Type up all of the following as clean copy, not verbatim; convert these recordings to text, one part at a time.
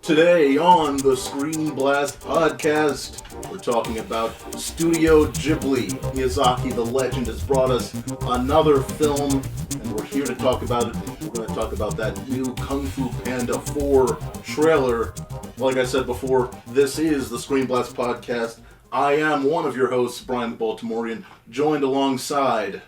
Today on the ScreenBlast podcast, we're talking about Studio Ghibli. Miyazaki, the legend, has brought us another film, and we're here to talk about it. We're going to talk about that new Kung Fu Panda 4 trailer. Like I said before, this is the ScreenBlast podcast. I am one of your hosts, Bryan the Baltimorean, joined alongside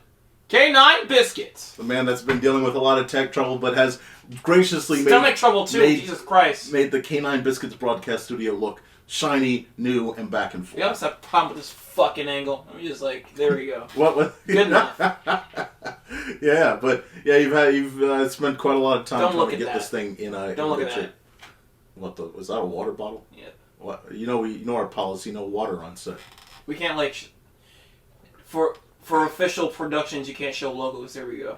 K9 Biscuits. The man that's been dealing with a lot of tech trouble, but has graciously Stomach trouble too, Jesus Christ. Made the K9 Biscuits broadcast studio look shiny, new, and back and forth. We always have a problem with this fucking angle. I'm just like, there we go. What? Good enough. You've spent quite a lot of time trying to get this thing in a. Don't look at that. Was that a water bottle? Yeah. What? You know our policy: no water on set. We can't for official productions, you can't show logos. There we go.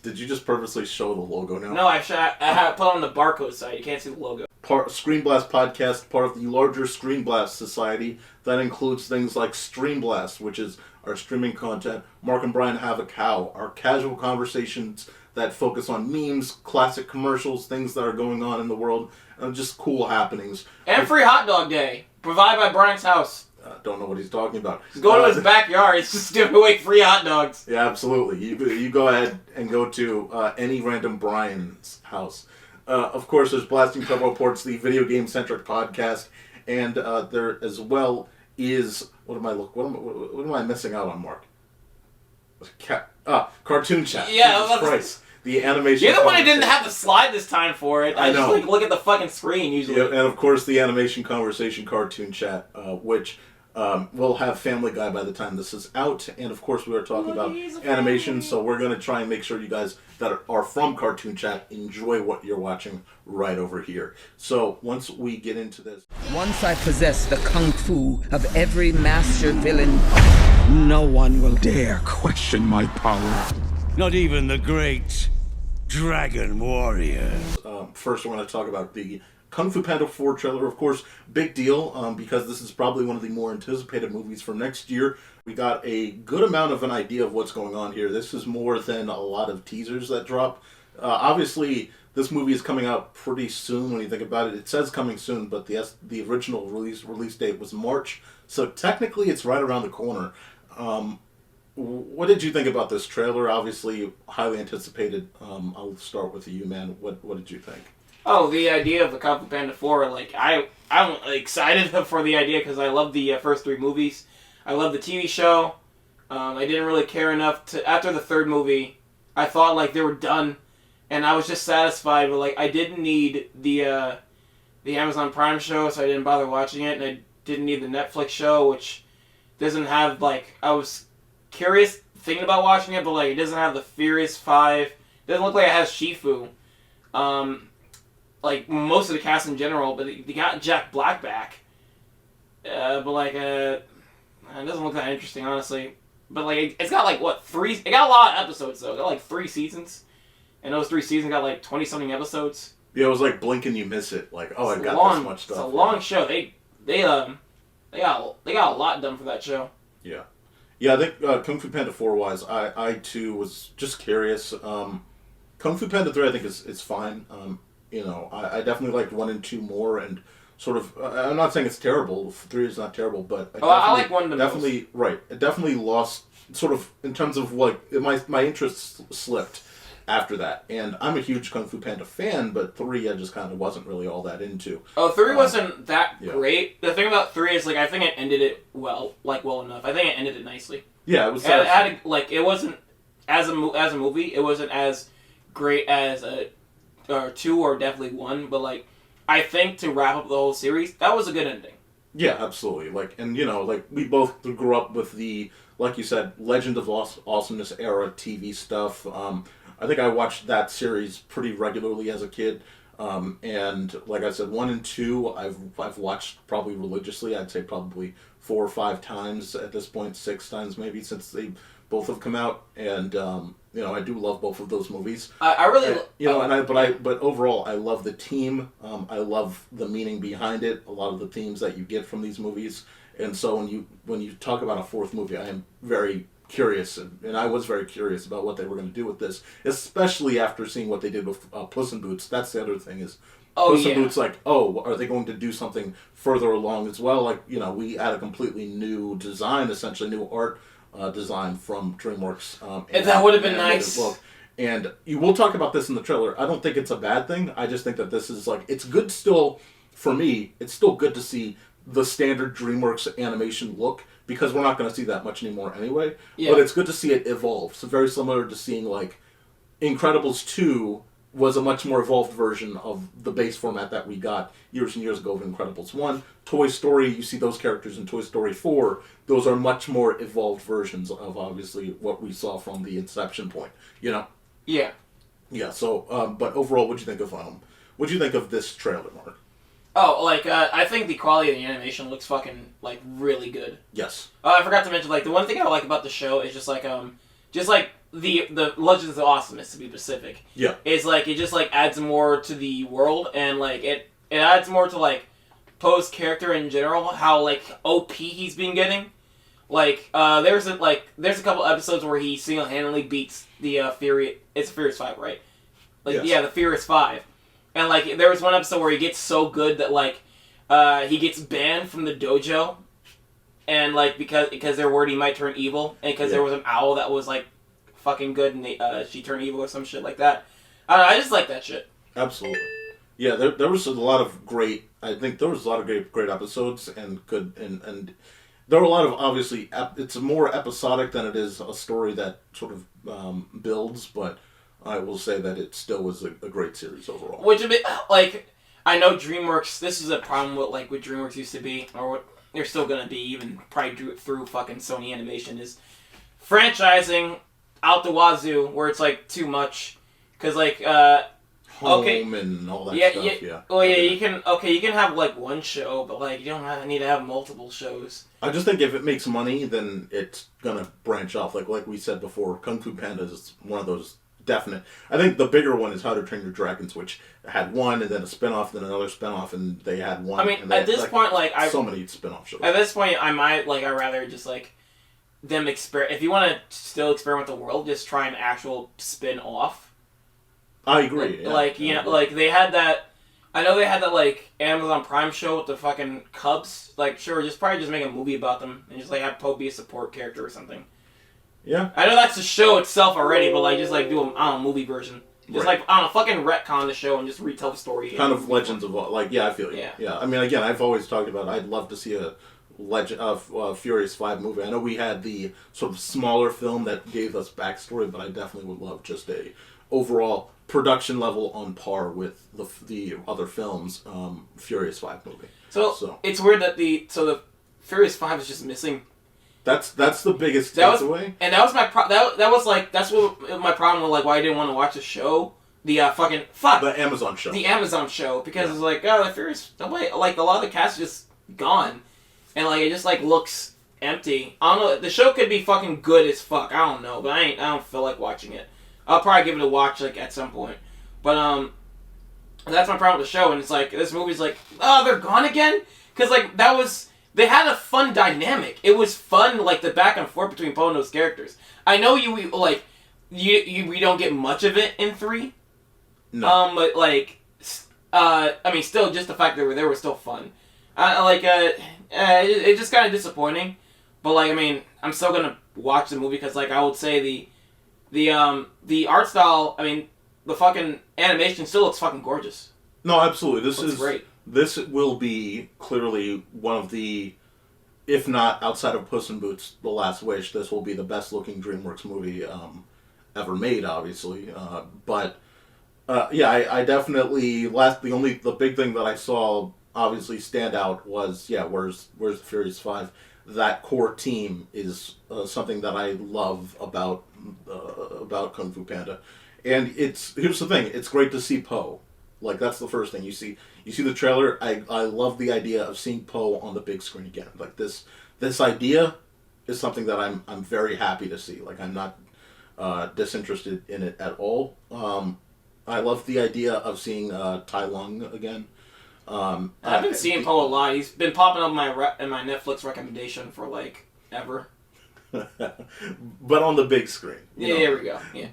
Did you just purposely show the logo now? No, I have put on the barcode side. You can't see the logo. ScreenBlast podcast, part of the larger ScreenBlast society that includes things like StreamBlast, which is our streaming content. Mark and Bryan Have a Cow, our casual conversations that focus on memes, classic commercials, things that are going on in the world, and just cool happenings. And Free Hot Dog Day, provided by Brian's house. Don't know what he's talking about. He's going to his backyard. He's just giving away free hot dogs. Yeah, absolutely. You go ahead and go to any random Brian's house. Of course, there's Blasting Turbo Reports, the video game-centric podcast, and there as well is what am I missing out on, Mark? Cartoon Chat. Yeah, Jesus Christ. The animation. You're the one who didn't have the slide this time for it. I know. Just look at the fucking screen usually. Yeah, and of course the animation conversation Cartoon Chat, which we'll have Family Guy by the time this is out, and of course we are talking about animation, so we're going to try and make sure you guys that are from Cartoon Chat enjoy what you're watching right over here. So once we get into this, once I possess the kung fu of every master villain, no one will dare question my power. Not even the great Dragon Warrior. First we're going to talk about the Kung Fu Panda 4 trailer. Of course, big deal, because this is probably one of the more anticipated movies for next year. We got a good amount of an idea of what's going on here. This is more than a lot of teasers that drop. Obviously, this movie is coming out pretty soon when you think about it. It says coming soon, but the original release date was March, so technically it's right around the corner. What did you think about this trailer? Obviously, highly anticipated. I'll start with you, man. What did you think? Oh, the idea of the Kung Fu Panda 4, I'm excited for the idea because I love the first three movies. I love the TV show. I didn't really care enough after the third movie, I thought they were done, and I was just satisfied, but I didn't need the Amazon Prime show, so I didn't bother watching it, and I didn't need the Netflix show, which doesn't have, I was curious thinking about watching it, but it doesn't have the Furious 5. It doesn't look like it has Shifu. Most of the cast in general, but they got Jack Black back. It doesn't look that interesting, honestly. But it's got three. It got a lot of episodes though. It got 3 seasons, and those 3 seasons got 20-something episodes. Yeah, it was like blink and you miss it. I've got this much stuff. It's a long show. They got a lot done for that show. Yeah. Yeah, I think Kung Fu Panda 4 wise, I too was just curious. Kung Fu Panda 3 I think is fine. I definitely liked 1 and 2 more, and sort of, I'm not saying it's terrible, 3 is not terrible, but I like 1 the definitely, most. Right, it definitely lost, sort of, in terms of my interest slipped after that, and I'm a huge Kung Fu Panda fan, but 3 I just kind of wasn't really all that into. Oh, 3 wasn't that great. The thing about 3 is, I think it ended it well enough. I think it ended it nicely. Yeah, it was it wasn't, as a movie, it wasn't as great as 2 or definitely 1, but I think to wrap up the whole series, that was a good ending. Yeah, absolutely. We both grew up with the, like you said, Legend of Awesomeness era TV stuff. I think I watched that series pretty regularly as a kid. And like I said, 1 and 2 I've watched probably religiously. I'd say probably 4 or 5 times at this point, 6 times maybe, since they both have come out. And I do love both of those movies. I really, but overall, I love the team. I love the meaning behind it. A lot of the themes that you get from these movies, and so when you talk about a 4th movie, I am very curious, and I was very curious about what they were going to do with this, especially after seeing what they did with Puss in Boots. That's the other thing is Puss in Boots, like, oh, are they going to do something further along as well? Like, you know, we had a completely new design, essentially new art design from DreamWorks. And that would have been nice. Book. And we'll talk about this in the trailer. I don't think it's a bad thing. I just think that this is, like, it's good still, for me, it's still good to see the standard DreamWorks animation look, because we're not going to see that much anymore anyway. Yeah. But it's good to see it evolve. So very similar to seeing, like, Incredibles 2 was a much more evolved version of the base format that we got years and years ago of Incredibles 1. Toy Story, you see those characters in Toy Story 4. Those are much more evolved versions of, obviously, what we saw from the inception point, you know? Yeah. Yeah, so, but overall, what'd you think of this trailer, Mark? Oh, like, I think the quality of the animation looks fucking, like, really good. Yes. I forgot to mention, like, the one thing I like about the show is just, like, the Legends of Awesomeness, to be specific. Yeah. Is, like, it just, like, adds more to the world, and, like, it adds more to, like, Poe's character in general, how, like, OP he's been getting. Like, there's a couple episodes where he single-handedly beats the, it's Furious 5, right? Like, yes. Yeah, the Furious 5. And, like, there was one episode where he gets so good that, like, he gets banned from the dojo, and, like, because they're worried he might turn evil, and because there was an owl that was, like, fucking good, and she turned evil or some shit like that. I don't know, I just like that shit. Absolutely. Yeah, there was a lot of great, I think there was a lot of great episodes, and good, and there were a lot of, obviously, it's more episodic than it is a story that sort of builds, but I will say that it still was a great series overall. Which, like, I know DreamWorks, this is a problem with, like, what DreamWorks used to be, or what they're still going to be, even probably through fucking Sony Animation, is franchising out the wazoo, where it's, like, too much. Because, like, Home and all that stuff, yeah. Well, yeah, you can have, like, one show, but, like, you don't need to have multiple shows. I just think if it makes money, then it's gonna branch off. Like we said before, Kung Fu Panda is one of those definite. I think the bigger one is How to Train Your Dragons, which had one, and then a spinoff, then another spinoff, and they had one. I mean, at this point, like, so many spinoff shows. At this point, I'd rather just, like, them if you want to still experiment with the world, just try an actual spin-off. I agree. Like, like, they had that... I know they had that, like, Amazon Prime show with the fucking Cubs. Like, sure, probably just make a movie about them, and just, like, have Poe be a support character or something. Yeah. I know that's the show itself already, but, like, just, like, do a movie version. Just, like, I don't know, fucking retcon the show and just retell the story. Kind of Legends of... Like, yeah, I feel you. Yeah. I mean, again, I've always talked about I'd love to see a Furious 5 movie. I know we had the sort of smaller film that gave us backstory, but I definitely would love just a overall production level on par with the other films, Furious 5 movie. So it's weird that the Furious 5 is just missing. That's the biggest takeaway. And that was my that's what my problem with, like, why I didn't want to watch the show. The the Amazon show. The Amazon show, because it's like, the Furious, nobody, like, a lot of the cast is just gone, and, like, it just, like, looks empty. I don't know. The show could be fucking good as fuck. I don't know, but I don't feel like watching it. I'll probably give it a watch, like, at some point. But, that's my problem with the show, and it's like, this movie's like, oh, they're gone again? Because, like, they had a fun dynamic. It was fun, like, the back and forth between Poe and those characters. I know we don't get much of it in 3. No. But, like, I mean, still, just the fact that they were there was still fun. It's just kind of disappointing. But, like, I mean, I'm still gonna watch the movie, because, like, I would say the art style, I mean, the fucking animation still looks fucking gorgeous. No, absolutely. This is great. This will be clearly one of the, if not outside of Puss in Boots: The Last Wish, this will be the best looking DreamWorks movie ever made, obviously. I definitely the big thing that I saw obviously stand out was where's the Furious 5. That core team is something that I love about Kung Fu Panda, and here's the thing: it's great to see Poe. Like, that's the first thing you see. You see the trailer. I love the idea of seeing Poe on the big screen again. Like, this idea is something that I'm very happy to see. Like, I'm not disinterested in it at all. I love the idea of seeing Tai Lung again. I've been seeing Poe a lot. He's been popping up in my Netflix recommendation for, like, ever. But on the big screen. Yeah, there we go. Yeah.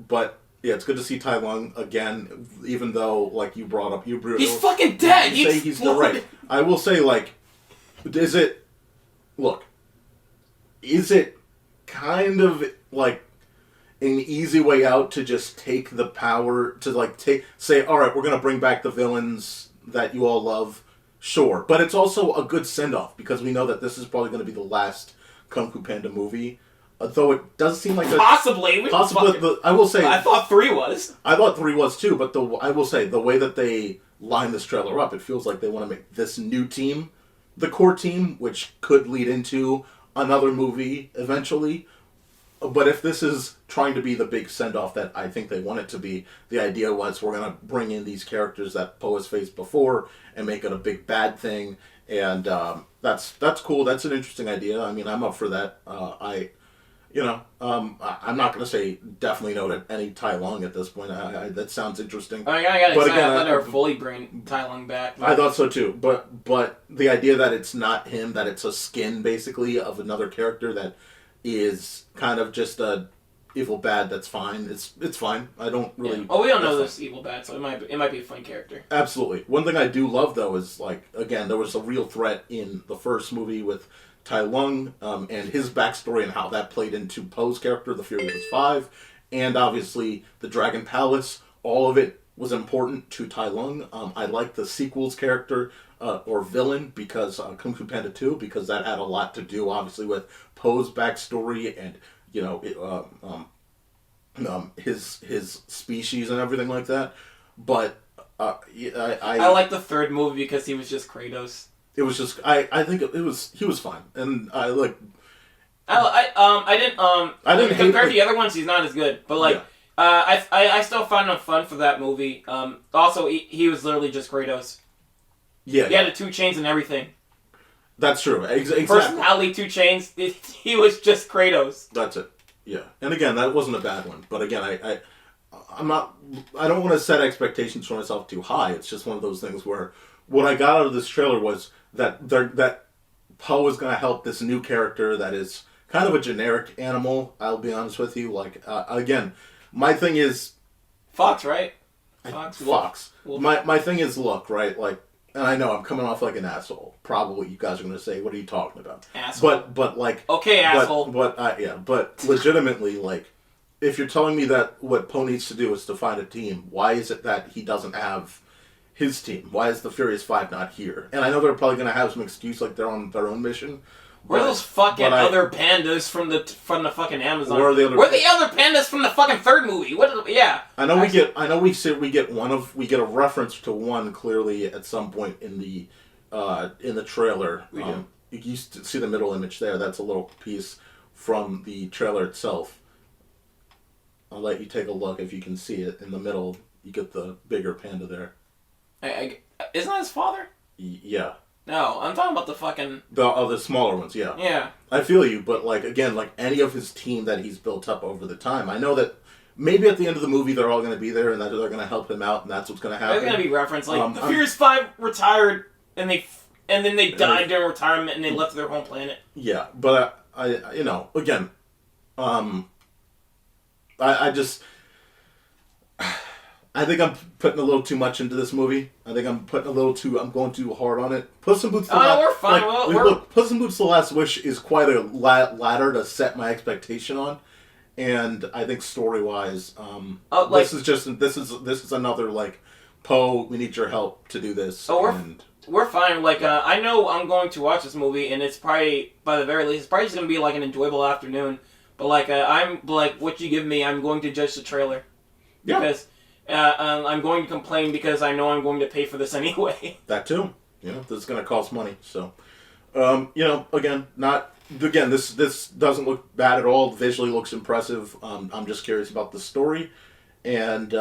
But Yeah, it's good to see Tai Lung again, even though, like you brought up, he's fucking dead. You say he's the right. I will say, like, is it kind of like an easy way out to just take the power to like say, all right, we're gonna bring back the villains that you all love, sure, but it's also a good send off because we know that this is probably gonna be the last Kung Fu Panda movie. Though it does seem like possibly. I will say I thought 3 was. I thought 3 was too, but I will say the way that they line this trailer up, it feels like they want to make this new team the core team, which could lead into another movie eventually. But if this is trying to be the big send off that I think they want it to be, the idea was we're gonna bring in these characters that Poe has faced before and make it a big bad thing, and that's cool. That's an interesting idea. I mean, I'm up for that. I'm not going to say definitely no to any Tai Lung at this point. That sounds interesting. I got excited. I thought they were fully bring Tai Lung back. I thought so too. But the idea that it's not him, that it's a skin basically of another character that is kind of just a evil bad, that's fine. It's fine. I don't really. Yeah. Oh, we don't know this evil bad, so it might be a fun character. Absolutely. One thing I do love though is like again there was a real threat in the first movie with Tai Lung, and his backstory and how that played into Poe's character, the Furious Five, and obviously the Dragon Palace. All of it was important to Tai Lung. I like the sequel's character, or villain, because Kung Fu Panda 2, because that had a lot to do, obviously, with Poe's backstory and, his species and everything like that. But I like the third movie because he was just Kratos. It was just I think he was fine, and I like. I didn't hate compared to the other ones. He's not as good, but like I still found him fun for that movie. Also, he was literally just Kratos. Yeah, he had the 2 chains and everything. That's true. Exactly. Personality 2 chains. He was just Kratos. That's it. Yeah, and again, that wasn't a bad one. But again, I'm not. I don't want to set expectations for myself too high. It's just one of those things where what I got out of this trailer was that Poe is going to help this new character that is kind of a generic animal. I'll be honest with you. Like again, my thing is Fox, right? Fox. Wolf. My thing is look, right? Like, and I know I'm coming off like an asshole. Probably you guys are going to say, "What are you talking about?" Asshole. But like okay, asshole. But legitimately, like, if you're telling me that what Poe needs to do is to find a team, why is it that he doesn't have his team? Why is the Furious Five not here? And I know they're probably going to have some excuse like they're on their own mission. Where are those fucking other pandas from the fucking Amazon? Where are the other pandas from the fucking third movie? I know we get a reference to one clearly at some point in the trailer. You used to see the middle image there. That's a little piece from the trailer itself. I'll let you take a look if you can see it in the middle. You get the bigger panda there. Isn't that his father? Yeah. No, I'm talking about the fucking... The smaller ones, yeah. Yeah. I feel you, but like again, like any of his team that he's built up over the time, I know that maybe at the end of the movie they're all going to be there and that they're going to help him out and that's what's going to happen. There's going to be reference, like, the Furious Five retired and then they died during retirement and they left their home planet. Yeah, but again, I just... I think I'm putting a little too much into this movie. I think I'm going too hard on it. Puss in Boots the Last... we're fine. Look, Puss in Boots the Last Wish is quite a ladder to set my expectation on. And I think story-wise, this is another, like, Poe, we need your help to do this. We're fine. Like, I know I'm going to watch this movie, and it's probably, by the very least, it's probably just going to be, like, an enjoyable afternoon. But, like, I'm, like, what you give me, I'm going to judge the trailer. Yeah. Because... I'm going to complain because I know I'm going to pay for this anyway. That too. This is going to cost money. So, this doesn't look bad at all. Visually looks impressive. I'm just curious about the story. And,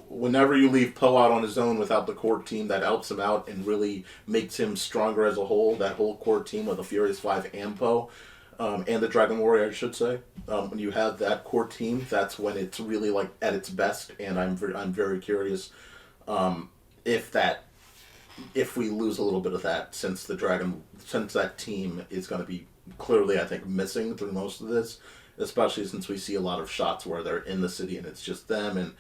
whenever you leave Poe out on his own without the core team that helps him out and really makes him stronger as a whole, that whole core team of the Furious Five and Poe, and the Dragon Warrior, I should say. When you have that core team, that's when it's really like at its best. And I'm very curious if we lose a little bit of that, since that team is going to be clearly, I think, missing through most of this. especially since we see a lot of shots where they're in the city and it's just them, and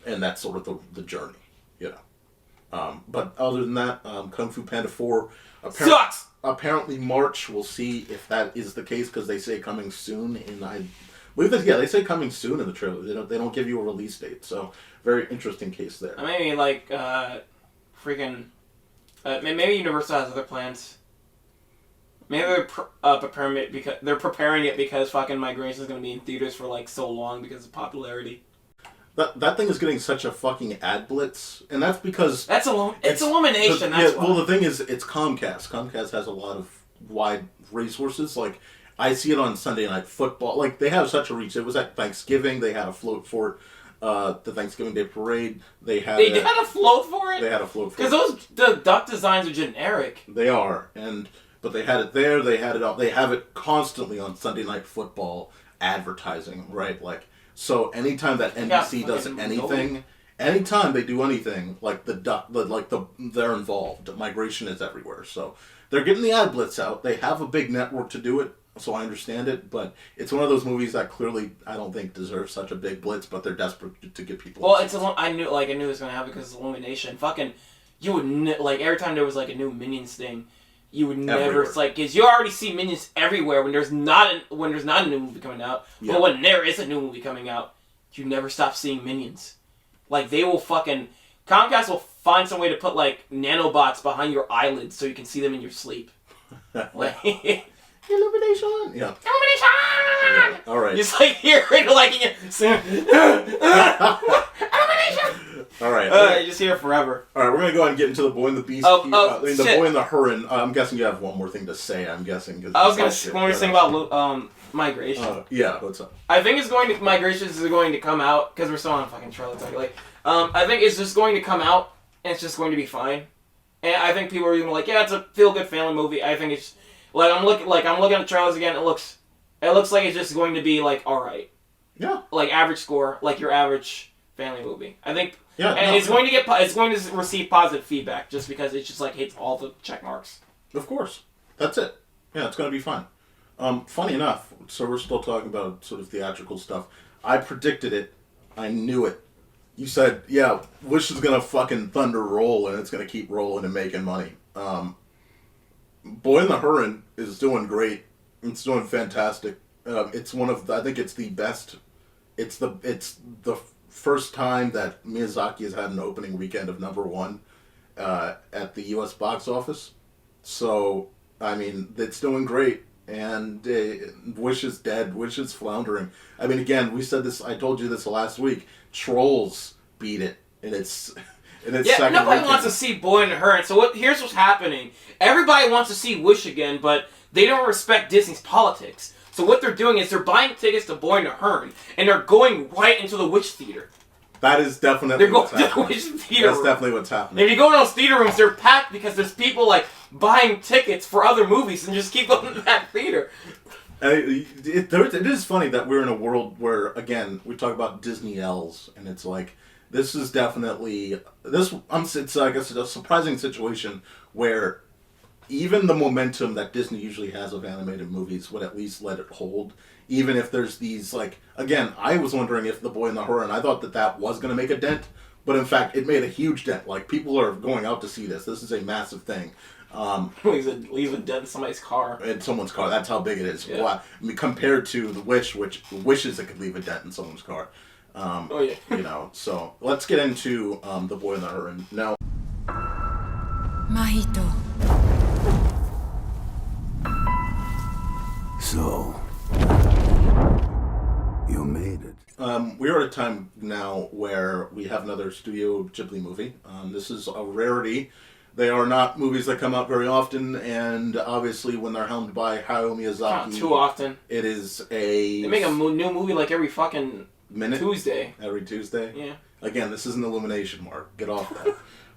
and that's sort of the journey, But other than that, Kung Fu Panda 4 sucks. Apparently March. We'll see if that is the case, because they say coming soon. And I believe that they say coming soon in the trailer. They don't give you a release date. So very interesting case there. Maybe like maybe Universal has other plans. Maybe they're preparing it because fucking Migration is going to be in theaters for like so long because of popularity. That thing is getting such a fucking ad blitz, and that's because it's Illumination. That's why. Well, the thing is, it's Comcast. Comcast has a lot of wide resources. Like, I see it on Sunday Night Football. Like, they have such a reach. It was at Thanksgiving. They had a float for it. The Thanksgiving Day Parade. They had a float for it. They had a float for it because the duck designs are generic. They are, but they had it there. They had it up. They have it constantly on Sunday Night Football advertising, right? Like. So anytime that NBC does anything, anytime they do anything, like they're involved. Migration is everywhere. So they're getting the ad blitz out. They have a big network to do it, so I understand it. But it's one of those movies that clearly I don't think deserves such a big blitz, but they're desperate to get people. Well, I knew it was gonna happen because of Illumination. Fucking, you would every time there was like a new Minions thing. You would never. Everywhere. It's like, because you already see Minions everywhere when there's not a new movie coming out. Yeah. But when there is a new movie coming out, you never stop seeing Minions. Like, they will fucking... Comcast will find some way to put, like, nanobots behind your eyelids so you can see them in your sleep. Like... Illumination! Yeah. Illumination! Yeah. Alright. Just like hear it, like, in Illumination! Alright. You just hear it forever. Alright, we're gonna go ahead and get into the Boy and the Beast. The Boy and the Huron. I'm guessing you have one more thing to say, I was gonna sing about Migration. Yeah, what's up? I think Migration is going to come out, because we're still on fucking trailer talk. Like, I think it's just going to come out, and it's just going to be fine. And I think people are even like, yeah, it's a feel-good family movie. I think it's... I'm looking at the trailers again, it looks like it's just going to be, like, alright. Yeah. Like, average score, like your average family movie. I think... Yeah, and it's going to receive positive feedback, just because it just, like, hits all the check marks. Of course. That's it. Yeah, it's going to be fun. Funny enough, so we're still talking about sort of theatrical stuff. I predicted it. I knew it. You said, yeah, Wish is going to fucking thunder roll, and it's going to keep rolling and making money. Boy and the Huron is doing great. It's doing fantastic. It's one of I think it's the best. It's the first time that Miyazaki has had an opening weekend of #1 at the U.S. box office. So, I mean, it's doing great. And Wish is dead. Wish is floundering. I mean, again, we said this. I told you this last week. Trolls beat it in its second nobody weekend. wants to see Boy and the Huron. So here's what's happening. Everybody wants to see Wish again, but they don't respect Disney's politics. So what they're doing is they're buying tickets to Boy and the Huron, and they're going right into the Wish Theater. That is definitely what's happening. They're going to the Wish Theater. That's definitely what's happening. And if you go in those theater rooms, they're packed because there's people, like, buying tickets for other movies and just keep going to that theater. It is funny that we're in a world where, again, we talk about Disney L's, and it's like, this is definitely... It's, I guess, a surprising situation where even the momentum that Disney usually has of animated movies would at least let it hold. Even if there's these, like... Again, I was wondering if The Boy and the Huron, I thought that was going to make a dent, but in fact, it made a huge dent. Like, people are going out to see this. This is a massive thing. Leaves a dent in somebody's car. In someone's car. That's how big it is. Yeah. Wow. I mean, compared to the Wish, which wishes it could leave a dent in someone's car. So let's get into The Boy and the Huron. Now, Mahito. So, you made it. we are at a time now where we have another Studio Ghibli movie. This is a rarity. They are not movies that come out very often, and obviously when they're helmed by Hayao Miyazaki... Not too often. It is a... They make a new movie like every fucking... minute? Tuesday. Every Tuesday? Yeah. Again, this is an Illumination, Mark. Get off that.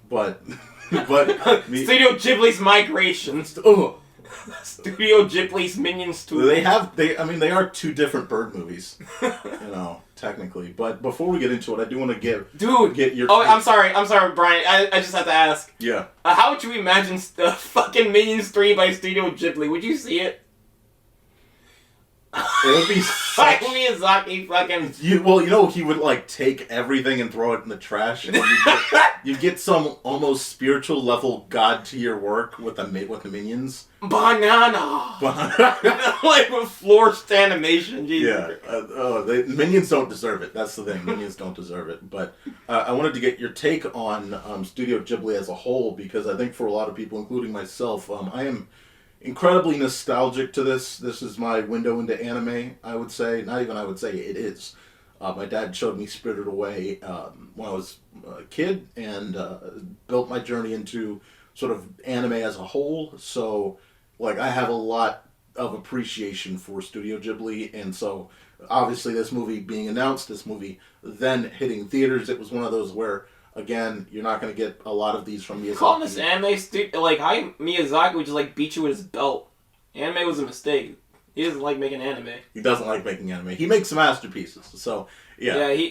but Studio Ghibli's Migration. Oh. Studio Ghibli's Minions 2. They are two different bird movies. Technically. But before we get into it, I do want to get your... Oh, I'm sorry, Bryan. I just have to ask. Yeah. How would you imagine fucking Minions 3 by Studio Ghibli? Would you see it? would be Like such... Miyazaki fucking... he would, like, take everything and throw it in the trash, and you'd get some almost spiritual level god tier work with the minions. Banana! Like with forced animation, Jesus. Yeah. Minions don't deserve it. That's the thing. Minions don't deserve it. But I wanted to get your take on Studio Ghibli as a whole, because I think for a lot of people, including myself, I am incredibly nostalgic to this. This is my window into anime, I would say. Not even I would say, it is. My dad showed me Spirited Away when I was a kid, and built my journey into sort of anime as a whole. So, like, I have a lot of appreciation for Studio Ghibli, and so obviously this movie being announced, this movie then hitting theaters, it was one of those where, again, you're not going to get a lot of these from Miyazaki. Calling this anime, like, Miyazaki would just, like, beat you with his belt. Anime was a mistake. He doesn't like making anime. He doesn't like making anime. He makes masterpieces, so, yeah. Yeah,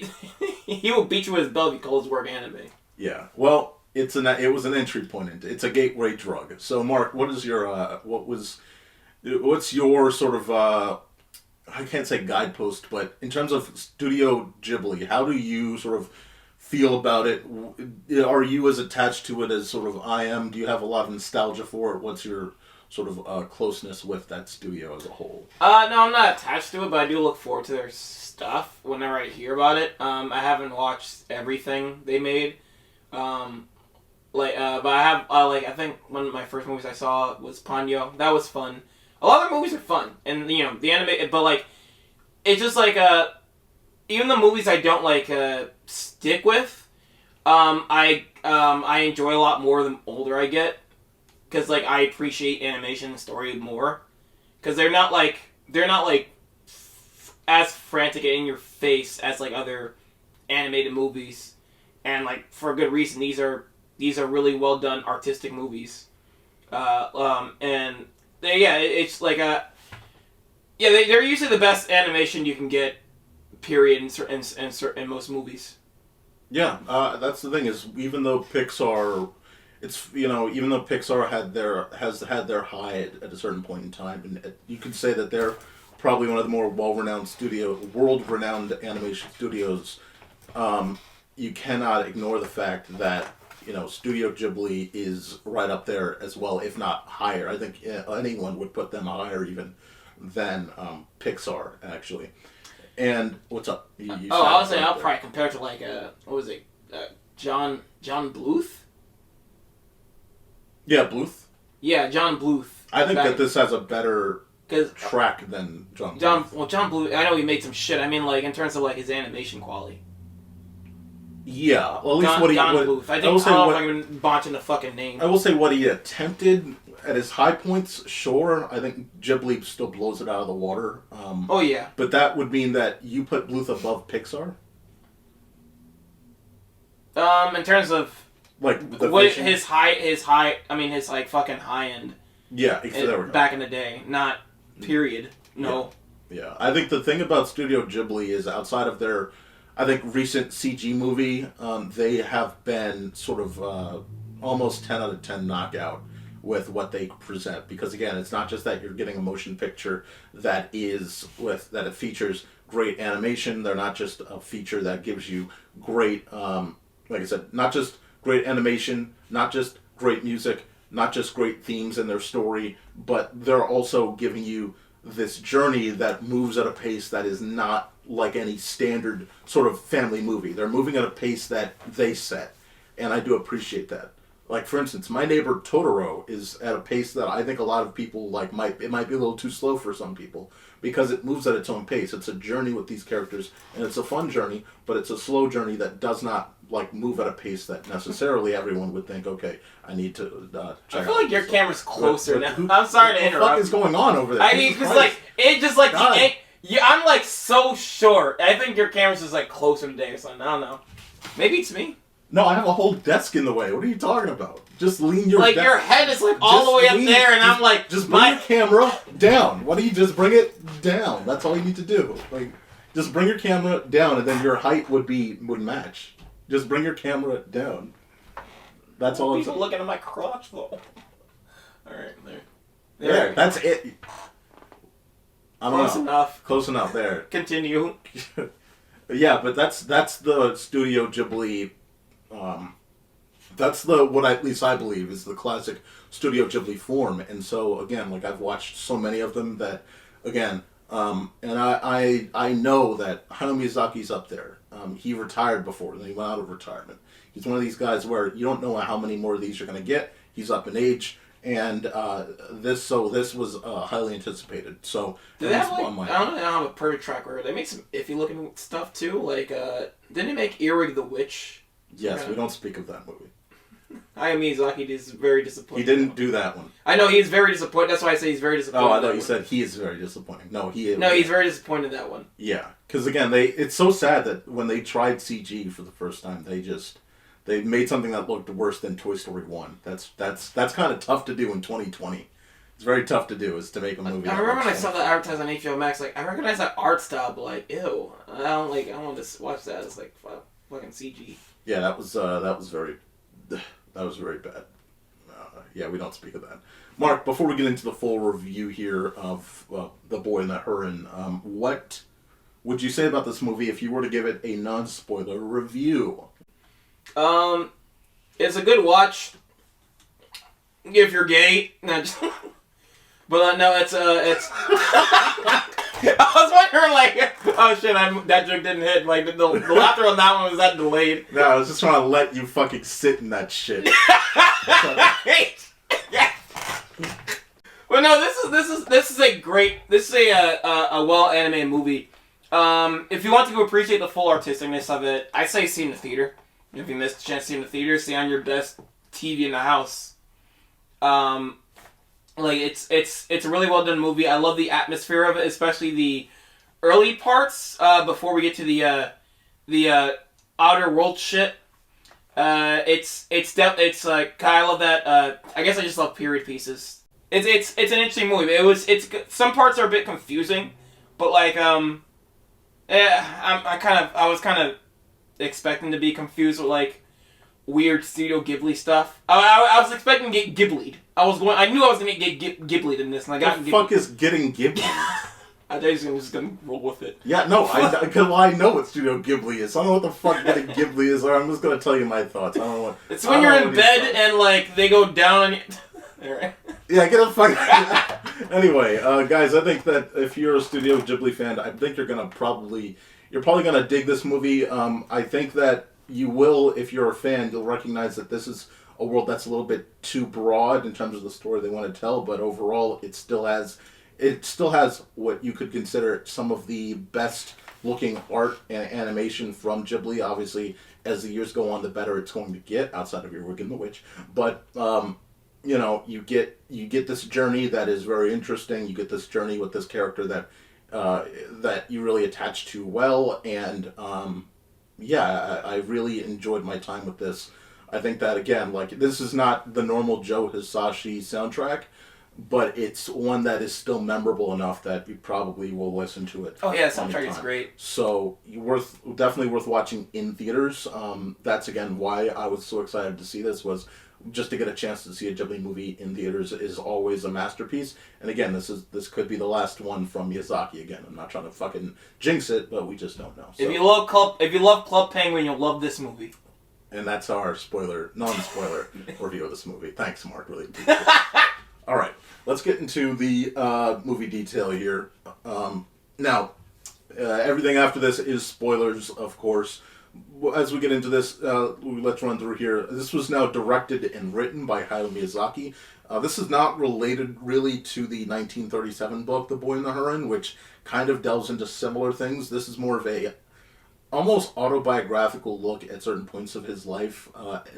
he will beat you with his belt if he calls his work anime. Yeah, well, it was an entry point into it's a gateway drug. So, Mark, what is your, what's your sort of, I can't say guidepost, but in terms of Studio Ghibli, how do you sort of feel about it? Are you as attached to it as sort of I am? Do you have a lot of nostalgia for it? What's your sort of closeness with that studio as a whole? No, I'm not attached to it, but I do look forward to their stuff whenever I hear about it. I haven't watched everything they made. But I have, I think one of my first movies I saw was Panda. That was fun. A lot of their movies are fun. And, the anime, but, like, it's just, like, even the movies I don't, like, stick with, I enjoy a lot more the older I get. Because, like, I appreciate animation and story more. Because they're not, like, as frantic and in your face as, like, other animated movies. And, like, for a good reason, these are really well done artistic movies. And it's like they're usually the best animation you can get, period, in most movies. Yeah, that's the thing is, even though Pixar, even though Pixar has had their high at a certain point in time, and you could say that they're probably one of the more world-renowned animation studios. You cannot ignore the fact that Studio Ghibli is right up there as well, if not higher. I think anyone would put them higher even than Pixar, actually. And what's up? I was saying I'll probably compare it to, like, what was it? John Bluth? Yeah, Bluth. Yeah, John Bluth. I think that this has a better track than John Bluth. Well, John Bluth, I know he made some shit. I mean, like, in terms of, like, his animation quality. Yeah, well, at least Bluth. I don't know if I'm botching the fucking name. I will say what he attempted at his high points, sure. I think Ghibli still blows it out of the water. Oh, yeah. But that would mean that you put Bluth above Pixar? In terms of... Like, his like, fucking high end. Yeah, there we go. Back in the day. Not period. No. Yeah. I think the thing about Studio Ghibli is outside of their... I think recent CG movie, they have been sort of almost 10 out of 10 knockout with what they present. Because again, it's not just that you're getting a motion picture that it features great animation. They're not just a feature that gives you great, like I said, not just great animation, not just great music, not just great themes in their story, but they're also giving you this journey that moves at a pace that is not like any standard sort of family movie. They're moving at a pace that they set, and I do appreciate that. Like, for instance, My Neighbor Totoro is at a pace that I think a lot of people might be a little too slow for some people, because it moves at its own pace. It's a journey with these characters, and it's a fun journey, but it's a slow journey that does not move at a pace that necessarily everyone would think, okay, I need to check out. I feel like your camera's closer now. I'm sorry to interrupt. What the fuck is going on over there? I mean, because, I'm, like, so short. I think your camera's just, like, closer today or something. I don't know. Maybe it's me. No, I have a whole desk in the way. What are you talking about? Just lean your... your head is, like, all the way up there, and I'm, like... Just bring your camera down. Why don't you just bring it down? That's all you need to do. Like, just bring your camera down, and then your height would match. Just bring your camera down. That's all I'm saying. People looking at my crotch, though. Alright, there. There, that's it. I don't know. Close enough. Close enough there. Continue. Yeah, but that's the Studio Ghibli. That's what at least I believe is the classic Studio Ghibli form. And so again, like I've watched so many of them that again, and I know that Hayao Miyazaki's up there. He retired before, then he went out of retirement. He's one of these guys where you don't know how many more of these you're going to get. He's up in age, and this was highly anticipated. So did they have I don't know, they have a perfect track record. They made some iffy looking stuff too. Like didn't they make Earwig the Witch? Yes, we don't speak of that movie. Hayao Miyazaki is very disappointed. He didn't do that one. I know he's very disappointed. That's why I say he's very disappointed. Oh, I thought you said he is very disappointing. No, he's very disappointed in that one. Yeah, because again, it's so sad that when they tried CG for the first time, they made something that looked worse than Toy Story 1. That's kind of tough to do in 2020. It's very tough to do, is to make a movie. I remember when I saw that advertised on HBO Max, like I recognize that art style, but like, ew, I don't want to watch that. It's like fucking CG. Yeah, that was very bad. Yeah, we don't speak of that. Mark, before we get into the full review here of The Boy and the Huron, what would you say about this movie if you were to give it a non-spoiler review? It's a good watch if you're gay. No, but no, it's I was wondering, like, oh shit, that joke didn't hit. Like, the laughter on that one was that delayed. No, I was just trying to let you fucking sit in that shit. Yeah. Well, no, this is a well animated movie. If you want to appreciate the full artisticness of it, I say see it in the theater. If you missed a chance to see it in the theater, see on your best TV in the house. Like it's a really well done movie. I love the atmosphere of it, especially the early parts before we get to the outer world shit. It's like I love that. I guess I just love period pieces. It's an interesting movie. It's some parts are a bit confusing, but like I was kind of expecting to be confused with like weird Studio Ghibli stuff. I was expecting to get Ghibli'd. I knew I was gonna get Ghibli'd in this, and I got. What the fuck is getting Ghibli? I thought he was just gonna roll with it. Yeah, no, I know what Studio Ghibli is. I don't know what the fuck getting Ghibli is, or I'm just gonna tell you my thoughts. I don't know what. It's when you're in bed and like they go down on you. Alright. Yeah, get the fuck. Anyway, guys, I think that if you're a Studio Ghibli fan, I think you're probably gonna dig this movie. I think that you will, if you're a fan, you'll recognize that this is a world that's a little bit too broad in terms of the story they want to tell, but overall it still has what you could consider some of the best looking art and animation from Ghibli. Obviously, as the years go on, the better it's going to get, outside of Earwig and the Witch. But you get this journey that is very interesting. You get this journey with this character that you really attach to well, and I really enjoyed my time with this. I think that, again, like, this is not the normal Joe Hisaishi soundtrack, but it's one that is still memorable enough that you probably will listen to it. Oh yeah, the soundtrack is great. So, definitely worth watching in theaters. That's, again, why I was so excited to see this, was just to get a chance to see a Ghibli movie in theaters is always a masterpiece. And again, this could be the last one from Miyazaki again. I'm not trying to fucking jinx it, but we just don't know. So. If you love Club Penguin, you'll love this movie. And that's our non-spoiler review of this movie. Thanks, Mark. Really appreciate it. All right, let's get into the movie detail here. Now, everything after this is spoilers, of course. As we get into this, let's run through here. This was now directed and written by Hayao Miyazaki. This is not related really to the 1937 book, The Boy and the Huron, which kind of delves into similar things. This is more of a almost autobiographical look at certain points of his life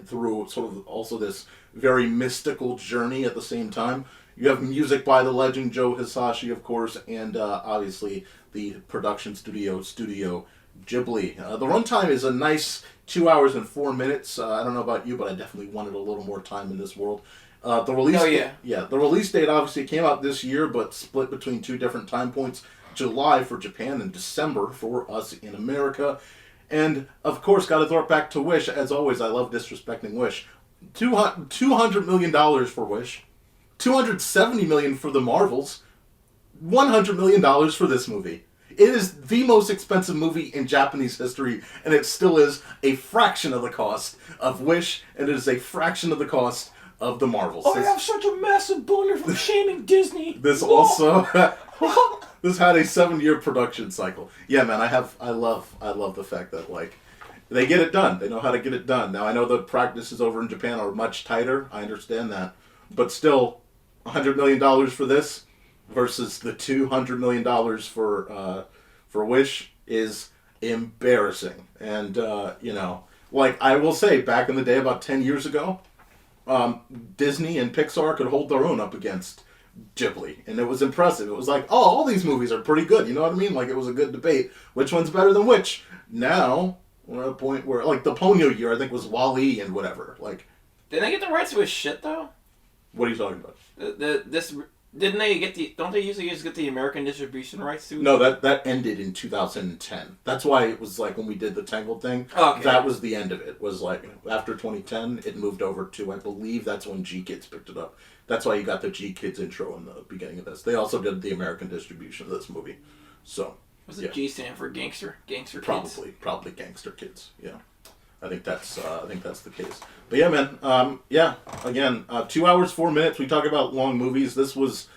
through sort of also this very mystical journey at the same time. You have music by the legend Joe Hisaishi, of course, and obviously the production studio Ghibli. The runtime is a nice 2 hours and 4 minutes. I don't know about you, but I definitely wanted a little more time in this world. The release date obviously came out this year, but split between two different time points. July for Japan and December for us in America. And, of course, got to throw it back to Wish. As always, I love disrespecting Wish. $200 million for Wish. $270 million for the Marvels. $100 million for this movie. It is the most expensive movie in Japanese history, and it still is a fraction of the cost of Wish, and it is a fraction of the cost of the Marvels. I have such a massive boner from shaming Disney. This also this had a 7-year production cycle. Yeah, man, I love the fact that like they get it done. They know how to get it done. Now I know the practices over in Japan are much tighter. I understand that, but still, $100 million for this versus the $200 million for Wish is embarrassing. And you know, like I will say, back in the day, about 10 years ago, Disney and Pixar could hold their own up against Ghibli, and it was impressive. It was like, oh, all these movies are pretty good. You know what I mean? Like, it was a good debate. Which one's better than which? Now we're at a point where, like, the Ponyo year, I think, was Wall-E and whatever. Like, didn't they get the rights to his shit though? What are you talking about? Didn't they get the? Don't they usually just get the American distribution rights to? No, that ended in 2010. That's why it was like when we did the Tangled thing. Okay. That was the end of it. Was like after 2010, it moved over to, I believe that's when G Kids picked it up. That's why you got the G Kids intro in the beginning of this. They also did the American distribution of this movie. So. Was it G stand for gangster? Gangster Probably, kids? probably Gangster Kids. Yeah. I think that's the case. But yeah, man. Yeah. Again, 2 hours 4 minutes. We talk about long movies. This was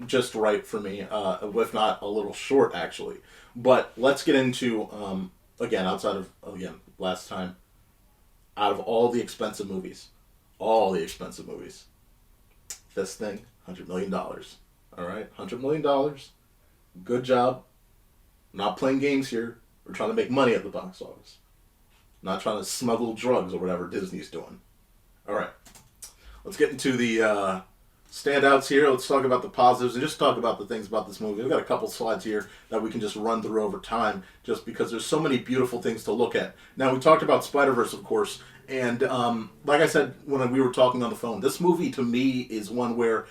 just right for me, if not a little short actually. But let's get into again, last time, out of all the expensive movies, this thing, $100 million. All right, $100 million. Good job. Not playing games here. We're trying to make money at the box office. Not trying to smuggle drugs or whatever Disney's doing. All right. Let's get into the standouts here. Let's talk about the positives and just talk about the things about this movie. We've got a couple slides here that we can just run through over time just because there's so many beautiful things to look at. Now, we talked about Spider-Verse, of course, and like I said when we were talking on the phone, this movie to me is one where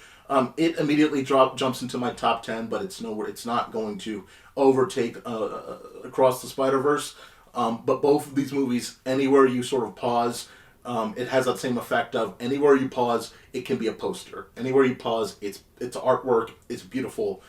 it immediately jumps into my top 10, but it's not going to overtake Across the Spider-Verse. But both of these movies, anywhere you sort of pause, it has that same effect of anywhere you pause, it can be a poster. Anywhere you pause, it's artwork, it's beautiful.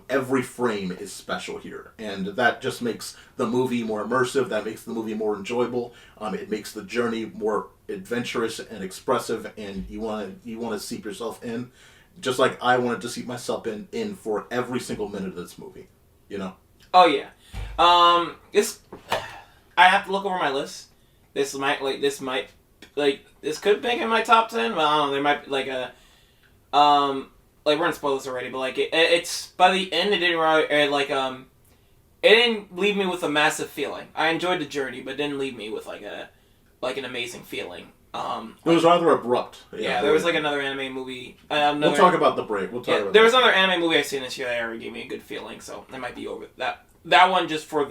Every frame is special here, and that just makes the movie more immersive. That makes the movie more enjoyable. It makes the journey more adventurous and expressive, and you want to seep yourself in, just like I wanted to seep myself in for every single minute of this movie. You know? Oh yeah. I have to look over my list. This could make it in my top 10. Well, I don't know. There might be like a like we're gonna spoil this already, but like it's by the end it didn't really it didn't leave me with a massive feeling. I enjoyed the journey, but it didn't leave me with like an amazing feeling. It was rather abrupt. Yeah, there was like another anime movie. We'll talk about the break. There was another anime movie I seen this year that already gave me a good feeling, so I might be over that one just for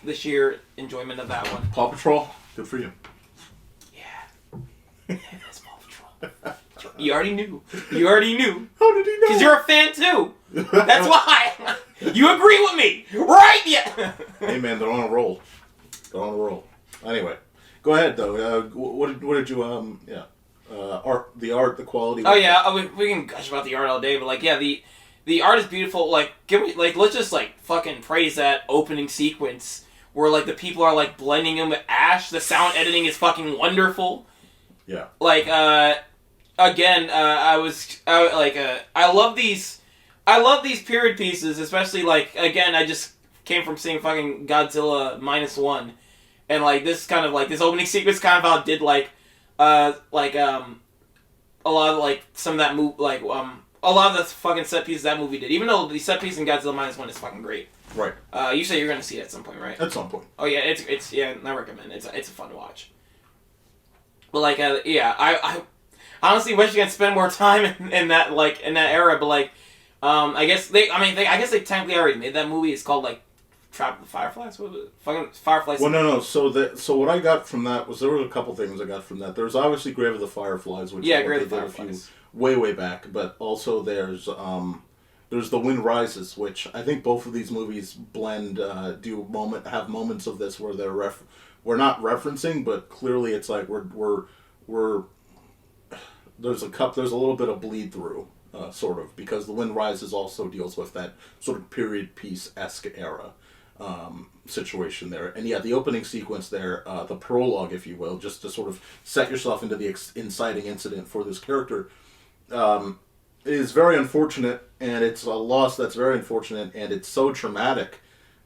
the sheer enjoyment of that one. Paw Patrol, good for you. Yeah, that's Paw Patrol. You already knew. How did he know? Because you're a fan too. That's why. You agree with me, right? Yeah. Hey man, they're on a roll. Anyway, go ahead though. What did you art, the quality. Oh yeah, we can gush about the art all day, but like yeah, the art is beautiful. Like let's just like fucking praise that opening sequence where like the people are like blending in with ash. The sound editing is fucking wonderful. Yeah. Like again, I love these period pieces, especially like again, I just came from seeing fucking Godzilla -1, and like this kind of like this opening sequence kind of outdid like a lot of like some of that move like a lot of the fucking set pieces that movie did. Even though the set piece in Godzilla -1 is fucking great. Right. You say you're gonna see it at some point, right? At some point. Oh yeah, it's yeah, I recommend it. It's a fun watch. But like yeah, I honestly wish you could spend more time in that era. But like I guess they technically already made that movie. It's called like Trap of the Fireflies. What was it? Fucking Fireflies. Well, no. So what I got from that was there were a couple things I got from that. There's obviously Grave of the Fireflies, which is what they did a few way back. But also there's The Wind Rises, which I think both of these movies blend, have moments of this where we're not referencing, but clearly it's like we're there's a little bit of bleed through sort of, because The Wind Rises also deals with that sort of period piece-esque era situation there. And yeah, the opening sequence there, the prologue, if you will, just to sort of set yourself into the inciting incident for this character, is very unfortunate, and it's a loss that's very unfortunate, and it's so traumatic.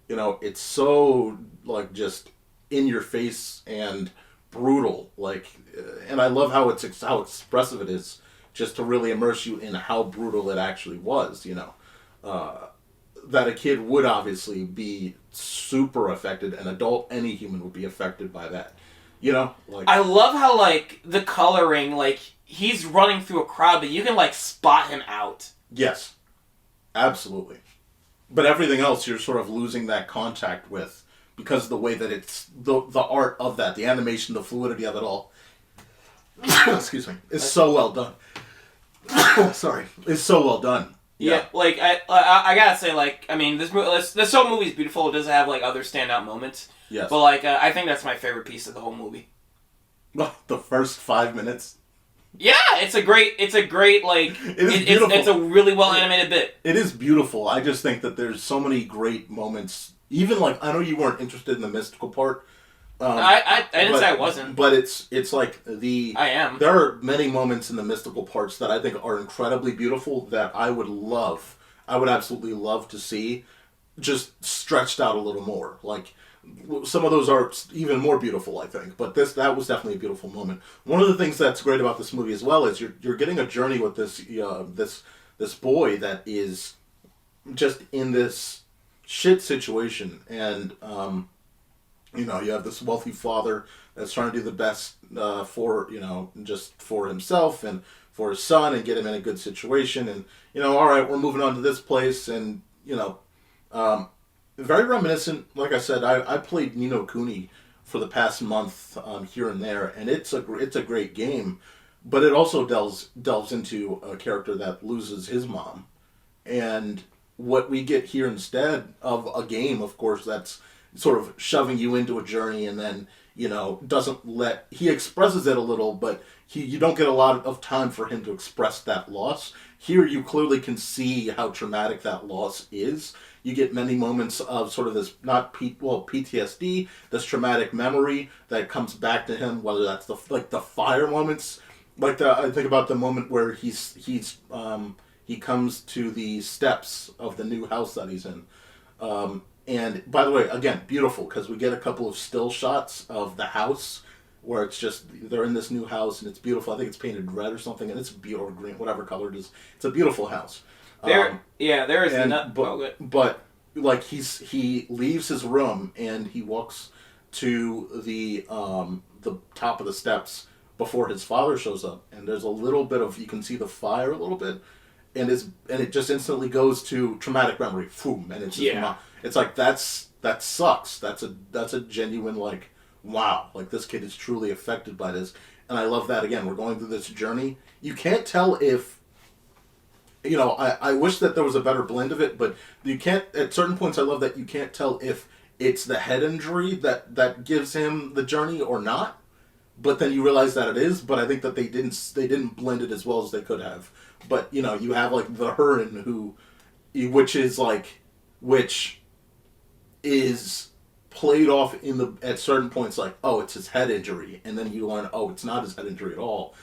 You know, it's so, like, just in your face and brutal, like, and I love how how expressive it is, just to really immerse you in how brutal it actually was, you know. That a kid would obviously be super affected, an adult, any human would be affected by that. You know? Like, I love how, like, the coloring, like, he's running through a crowd, but you can, like, spot him out. yes. Absolutely. But everything else you're sort of losing that contact with because of the way that it's, the art of that, the animation, the fluidity of it all. Excuse me. Is so well done. Sorry. It's so well done. Yeah, like, I gotta say, like, I mean, this whole movie's beautiful. It does have, like, other standout moments. Yes. But, like, I think that's my favorite piece of the whole movie. The first 5 minutes. Yeah, it's a great, like, it's a really well animated bit. It is beautiful. I just think that there's so many great moments. Even, like, I know you weren't interested in the mystical part. I didn't say I wasn't. But it's like I am. There are many moments in the mystical parts that I think are incredibly beautiful that I would absolutely love to see just stretched out a little more. Like, some of those are even more beautiful, I think. But that was definitely a beautiful moment. One of the things that's great about this movie as well is you're getting a journey with this boy that is just in this shit situation, and you know, you have this wealthy father that's trying to do the best for, you know, just for himself and for his son and get him in a good situation. And, you know, all right, we're moving on to this place. And, you know, very reminiscent. Like I said, I played Ni no Kuni for the past month here and there. And it's a great game. But it also delves into a character that loses his mom. And what we get here instead of a game, of course, that's sort of shoving you into a journey, and then, you know, he expresses it a little, but you don't get a lot of time for him to express that loss. Here you clearly can see how traumatic that loss is. You get many moments of sort of this, PTSD, this traumatic memory that comes back to him, whether that's the fire moments. Like, I think about the moment where he comes to the steps of the new house that he's in. And, by the way, again, beautiful, because we get a couple of still shots of the house where it's just, they're in this new house, and it's beautiful. I think it's painted red or something, and it's or green, whatever color it is. It's a beautiful house. There is but, like, he leaves his room, and he walks to the top of the steps before his father shows up, and there's a little bit of, you can see the fire a little bit, and it just instantly goes to traumatic memory. Boom, and it's just, it's like, that sucks. That's a genuine, like, wow, like, this kid is truly affected by this. And I love that. Again, we're going through this journey. You can't tell if, you know, I wish that there was a better blend of it, but you can't, at certain points, I love that you can't tell if it's the head injury that gives him the journey or not. But then you realize that it is. But I think that they didn't blend it as well as they could have. But, you know, you have, like, the Huron, which is played off at certain points like, oh, it's his head injury, and then you learn, oh, it's not his head injury at all.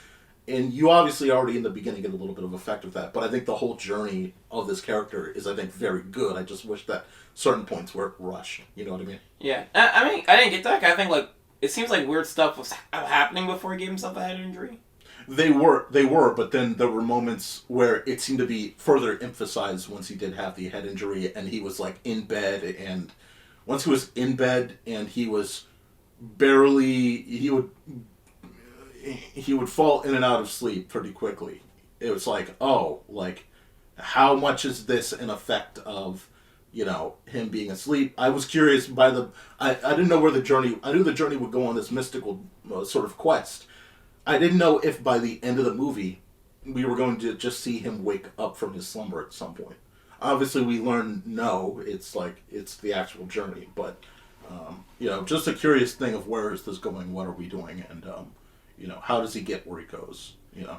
And you obviously already in the beginning get a little bit of effect of that, but I think the whole journey of this character is, I think, very good. I just wish that certain points were rushed. You know what I mean? Yeah. I mean, I didn't get that. I think, like, it seems like weird stuff was happening before he gave himself a head injury. They were, but then there were moments where it seemed to be further emphasized once he did have the head injury, and he was, like, in bed, and once he was in bed and he was barely, he would fall in and out of sleep pretty quickly. It was like, oh, like, how much is this an effect of, you know, him being asleep? I was curious I didn't know where the journey, I knew the journey would go on this mystical sort of quest. I didn't know if by the end of the movie we were going to just see him wake up from his slumber at some point. Obviously, we learn no, it's the actual journey, but, you know, just a curious thing of where is this going, what are we doing, and, you know, how does he get where he goes, you know?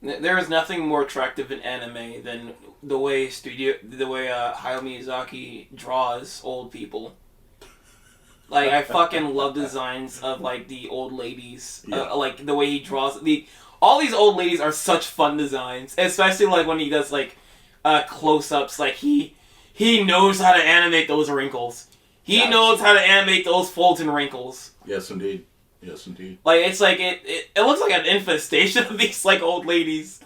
There is nothing more attractive in anime than the way Hayao Miyazaki draws old people. Like, I fucking love designs of, like, the old ladies. Yeah. Like, the way he draws... All these old ladies are such fun designs. Especially, like, when he does, like, close-ups. Like, he knows how to animate those wrinkles. He knows how to animate those folds and wrinkles. Yes, indeed. Yes, indeed. Like, it's like... It looks like an infestation of these, like, old ladies.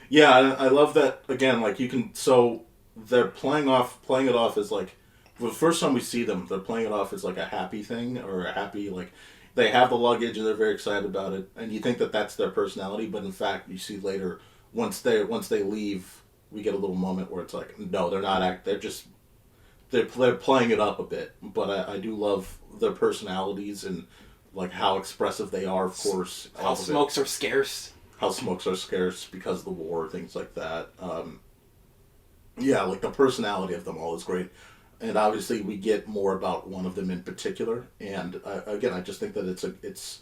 Yeah, I love that, again, like, you can... So, they're playing it off as, like... The first time we see them, they're playing it off as like a happy thing, or a happy, like, they have the luggage and they're very excited about it, and you think that that's their personality, but in fact, you see later, once they leave, we get a little moment where it's like, no, they're not they're playing it up a bit, but I do love their personalities and, like, how expressive they are, of course. How smokes are scarce. How smokes are scarce because of the war, things like that. Yeah, like, the personality of them all is great. And obviously, we get more about one of them in particular. And again, I just think that it's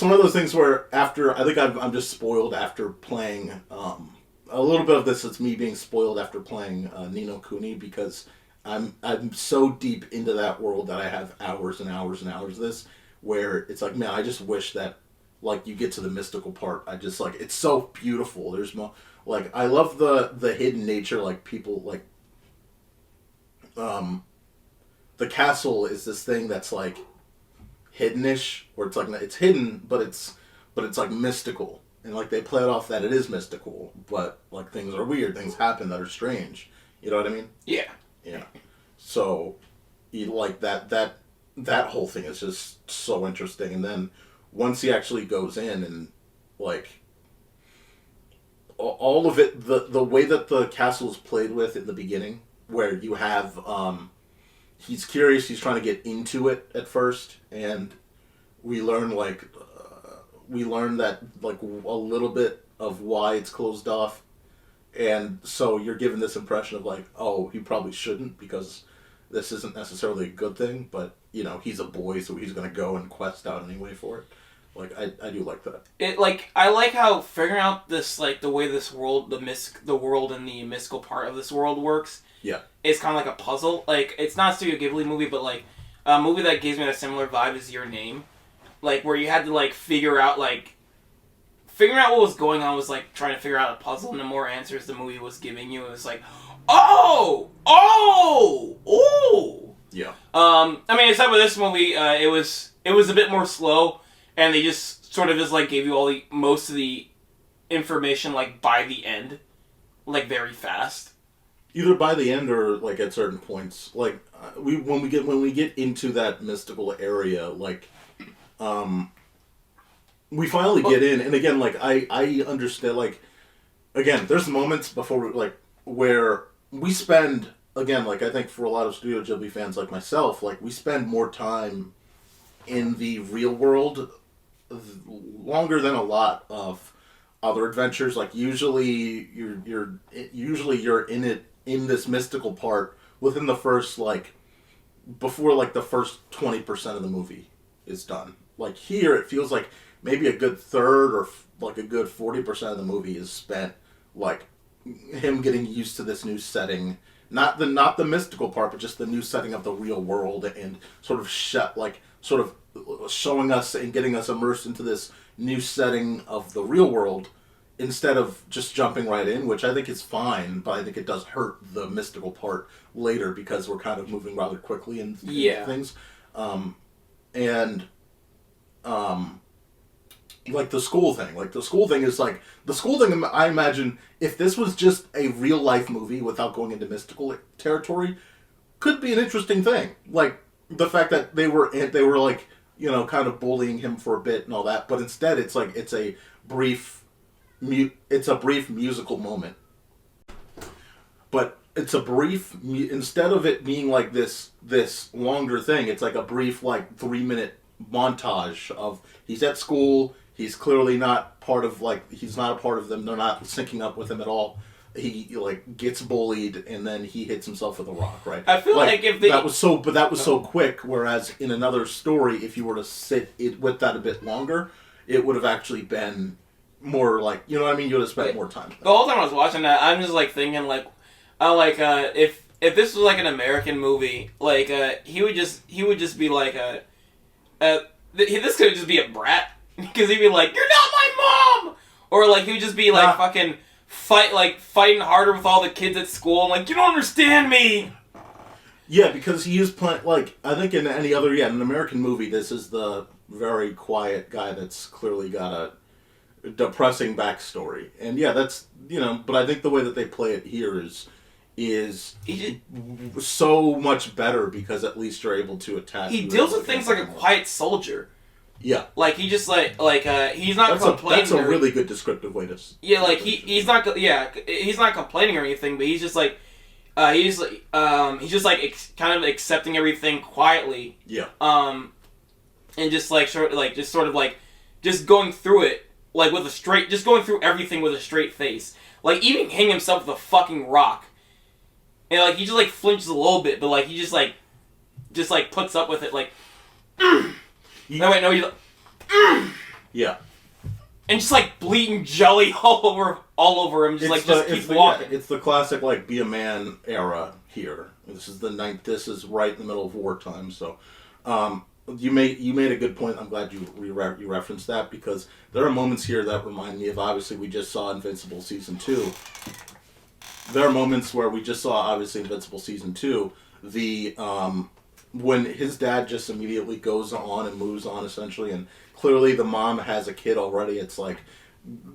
one of those things where I'm just spoiled after playing a little bit of this. It's me being spoiled after playing Ni no Kuni, because I'm so deep into that world that I have hours and hours and hours of this, where it's like, man, I just wish that, like, you get to the mystical part. I just, like, it's so beautiful. There's more. Like, I love the hidden nature, like, people, like, the castle is this thing that's, like, hiddenish, where it's, like, it's hidden, but it's, like, mystical, and, like, they play it off that it is mystical, but, like, things are weird, things happen that are strange, you know what I mean? Yeah. Yeah. So, you like, that whole thing is just so interesting, and then, once he actually goes in and, like, all of it, the way that the castle is played with in the beginning, where you have, he's curious, he's trying to get into it at first, and we learn, like, that, like, a little bit of why it's closed off, and so you're given this impression of, like, oh, he probably shouldn't, because this isn't necessarily a good thing, but, you know, he's a boy, so he's gonna go and quest out anyway for it. Like, I do like that. I like how figuring out this, like, the way this world, the world and the mystical part of this world works. Yeah. It's kind of like a puzzle. Like, it's not a Studio Ghibli movie, but, like, a movie that gives me a similar vibe is Your Name. Like, where you had to, like, figuring out what was going on was, like, trying to figure out a puzzle, and the more answers the movie was giving you, it was like, oh! Yeah. I mean, except with this movie, it was a bit more slow. And they just sort of just, like, gave you most of the information, like, by the end. Like, very fast. Either by the end or, like, at certain points. Like, when we get into that mystical area, like, we finally get in, and again, like, I understand, like, again, there's moments before, like, where we spend, again, like, I think for a lot of Studio Ghibli fans like myself, like, we spend more time in the real world longer than a lot of other adventures. Like, usually you're in it, in this mystical part within the first, like, before, like, the first 20% of the movie is done. Like, here it feels like maybe a good third or like a good 40% of the movie is spent, like, him getting used to this new setting, not the mystical part, but just the new setting of the real world, and sort of showing us and getting us immersed into this new setting of the real world, instead of just jumping right in, which I think is fine, but I think it does hurt the mystical part later, because we're kind of moving rather quickly into things. Like, the school thing. Like, the school thing is, like, I imagine, if this was just a real-life movie without going into mystical territory, could be an interesting thing. Like, the fact that they were like, you know, kind of bullying him for a bit and all that, but instead it's like, it's a brief musical moment. But it's a brief, instead of it being like this longer thing, it's like a brief, like, 3-minute montage of, he's at school, he's clearly not part of, like, he's not a part of them, they're not syncing up with him at all. He, like, gets bullied, and then he hits himself with a rock, right? I feel like if they... That was so quick, whereas in another story, if you were to sit it with that a bit longer, it would have actually been more like, you know what I mean? You would have spent more time. The whole time I was watching that, I'm just like thinking like, if this was like an American movie, like he would just be like this could just be a brat because he'd be like, "You're not my mom," or like he would just be like fucking fighting harder with all the kids at school and like, "You don't understand me." Yeah, because he is playing, like, I think in any other, in an American movie, this is the very quiet guy that's clearly got a depressing backstory. And yeah, that's, but I think the way that they play it here is so much better because at least you're able to attach. He deals with things like a quiet soldier. Yeah. Like, he just, he's not complaining. That's a really good descriptive way to... Yeah, like, he's not complaining or anything, but he's just, like, he's just, like, kind of accepting everything quietly. Yeah. And just, like, just going through it, like, just going through everything with a straight face. Like, even hitting himself with a fucking rock. And, like, he just, like, flinches a little bit, but, like, he just puts up with it, like, No, wait, no, he's like, Yeah. And just, like, bleeding jelly all over him, just keep walking. It's the classic, like, be a man era here. This is right in the middle of wartime, so, you made a good point. I'm glad you referenced that, because there are moments here that remind me of, obviously, we just saw Invincible Season 2. There are moments where we just saw, obviously, Invincible Season 2, when his dad just immediately goes on and moves on, essentially, and clearly the mom has a kid already. It's like,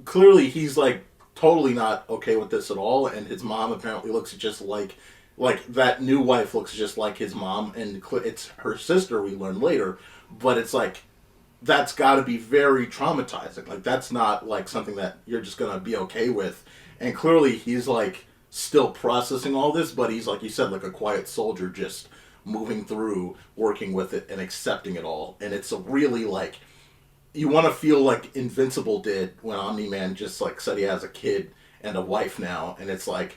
clearly he's, like, totally not okay with this at all, and his mom apparently looks just like that new wife looks just like his mom, and it's her sister, we learn later, but it's like, that's got to be very traumatizing. Like, that's not, like, something that you're just going to be okay with, and clearly he's, like, still processing all this, but he's, like you said, like a quiet soldier, just moving through, working with it, and accepting it all, and it's a really, like, you want to feel like Invincible did when Omni-Man just, like, said he has a kid and a wife now, and it's like,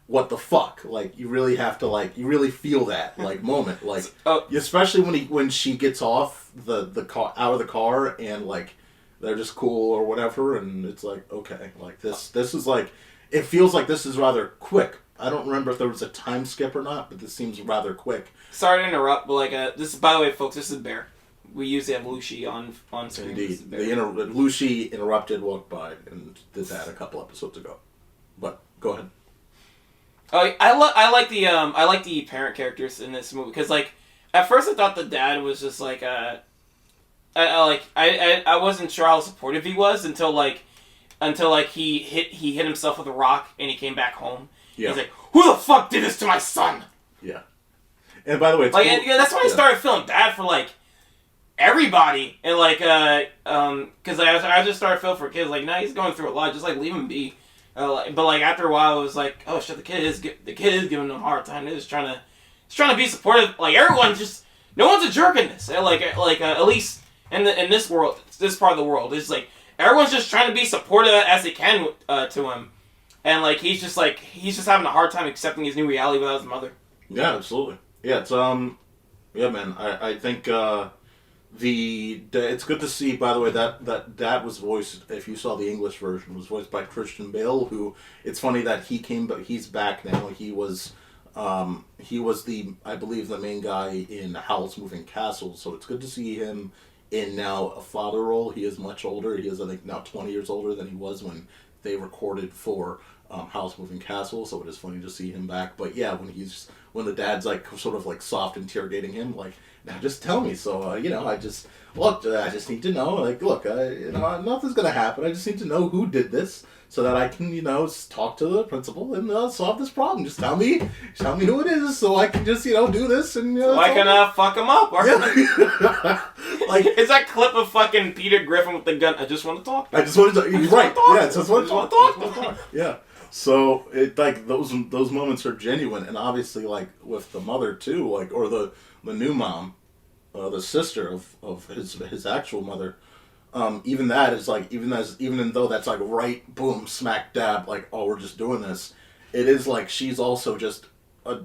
what the fuck? Like, you really have to, like, you really feel that, like, moment, like, especially when she gets off the car, out of the car, and, like, they're just cool or whatever, and it's like, okay, like, this is, like, it feels like this is rather quick. I don't remember if there was a time skip or not, but this seems rather quick. Sorry to interrupt, but, like, this is, by the way, folks, this is Bear. We usually have Lucy on screen. Indeed. Lucy interrupted, walked by, and did that a couple episodes ago. But, go ahead. I like the parent characters in this movie, because, like, at first I thought the dad was just like I wasn't sure how supportive he was until he hit himself with a rock and he came back home. Yeah. He's like, who the fuck did this to my son? Yeah. And by the way, it's like, cool. That's when I started feeling bad for, like, everybody, and, like, because I just started feeling for kids, like, nah, he's going through a lot, just, like, leave him be. But, like, after a while, it was like, oh shit, the kid is giving him a hard time. They're just trying to be supportive. Like, everyone no one's a jerk in this. Like at least in this world, this part of the world, it's like everyone's just trying to be supportive as they can to him, and, like, he's just having a hard time accepting his new reality without his mother. Yeah, absolutely. Yeah, it's yeah, man. I think it's good to see, by the way, that dad was voiced, if you saw the English version, was voiced by Christian Bale, who, it's funny that he's back now. He was I believe, the main guy in Howl's Moving Castle, so it's good to see him in now a father role. He is much older. He is, I think, now 20 years older than he was when they recorded for Howl's Moving Castle, so it is funny to see him back. But yeah, when the dad's, like, sort of, like, soft interrogating him, like, now just tell me, so, I just need to know, like, look, nothing's gonna happen, I just need to know who did this, so that I can, talk to the principal and solve this problem. Just tell me who it is, so I can just, do this, and, so I can, fuck him up, or... Yeah. Like, it's that clip of fucking Peter Griffin with the gun, I just want to talk. I just want to talk, right, yeah, just want to talk. Yeah. So, it, like, those moments are genuine, and obviously, like, with the mother, too, like, or the new mom, the sister of his actual mother, even that is, like, even though that's, like, right, boom, smack dab, like, oh, we're just doing this, it is, like, she's also just a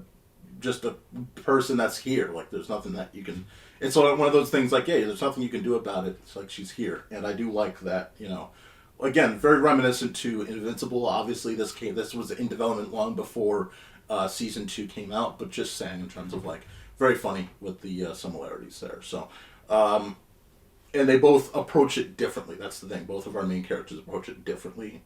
just a person that's here. Like, there's nothing that you can. It's one of those things like, yeah, there's nothing you can do about it. It's like she's here, and I do like that. Again, very reminiscent to Invincible. Obviously, this was in development long before season 2 came out, but just saying in terms of like very funny with the similarities there. So, and they both approach it differently. That's the thing. Both of our main characters approach it differently.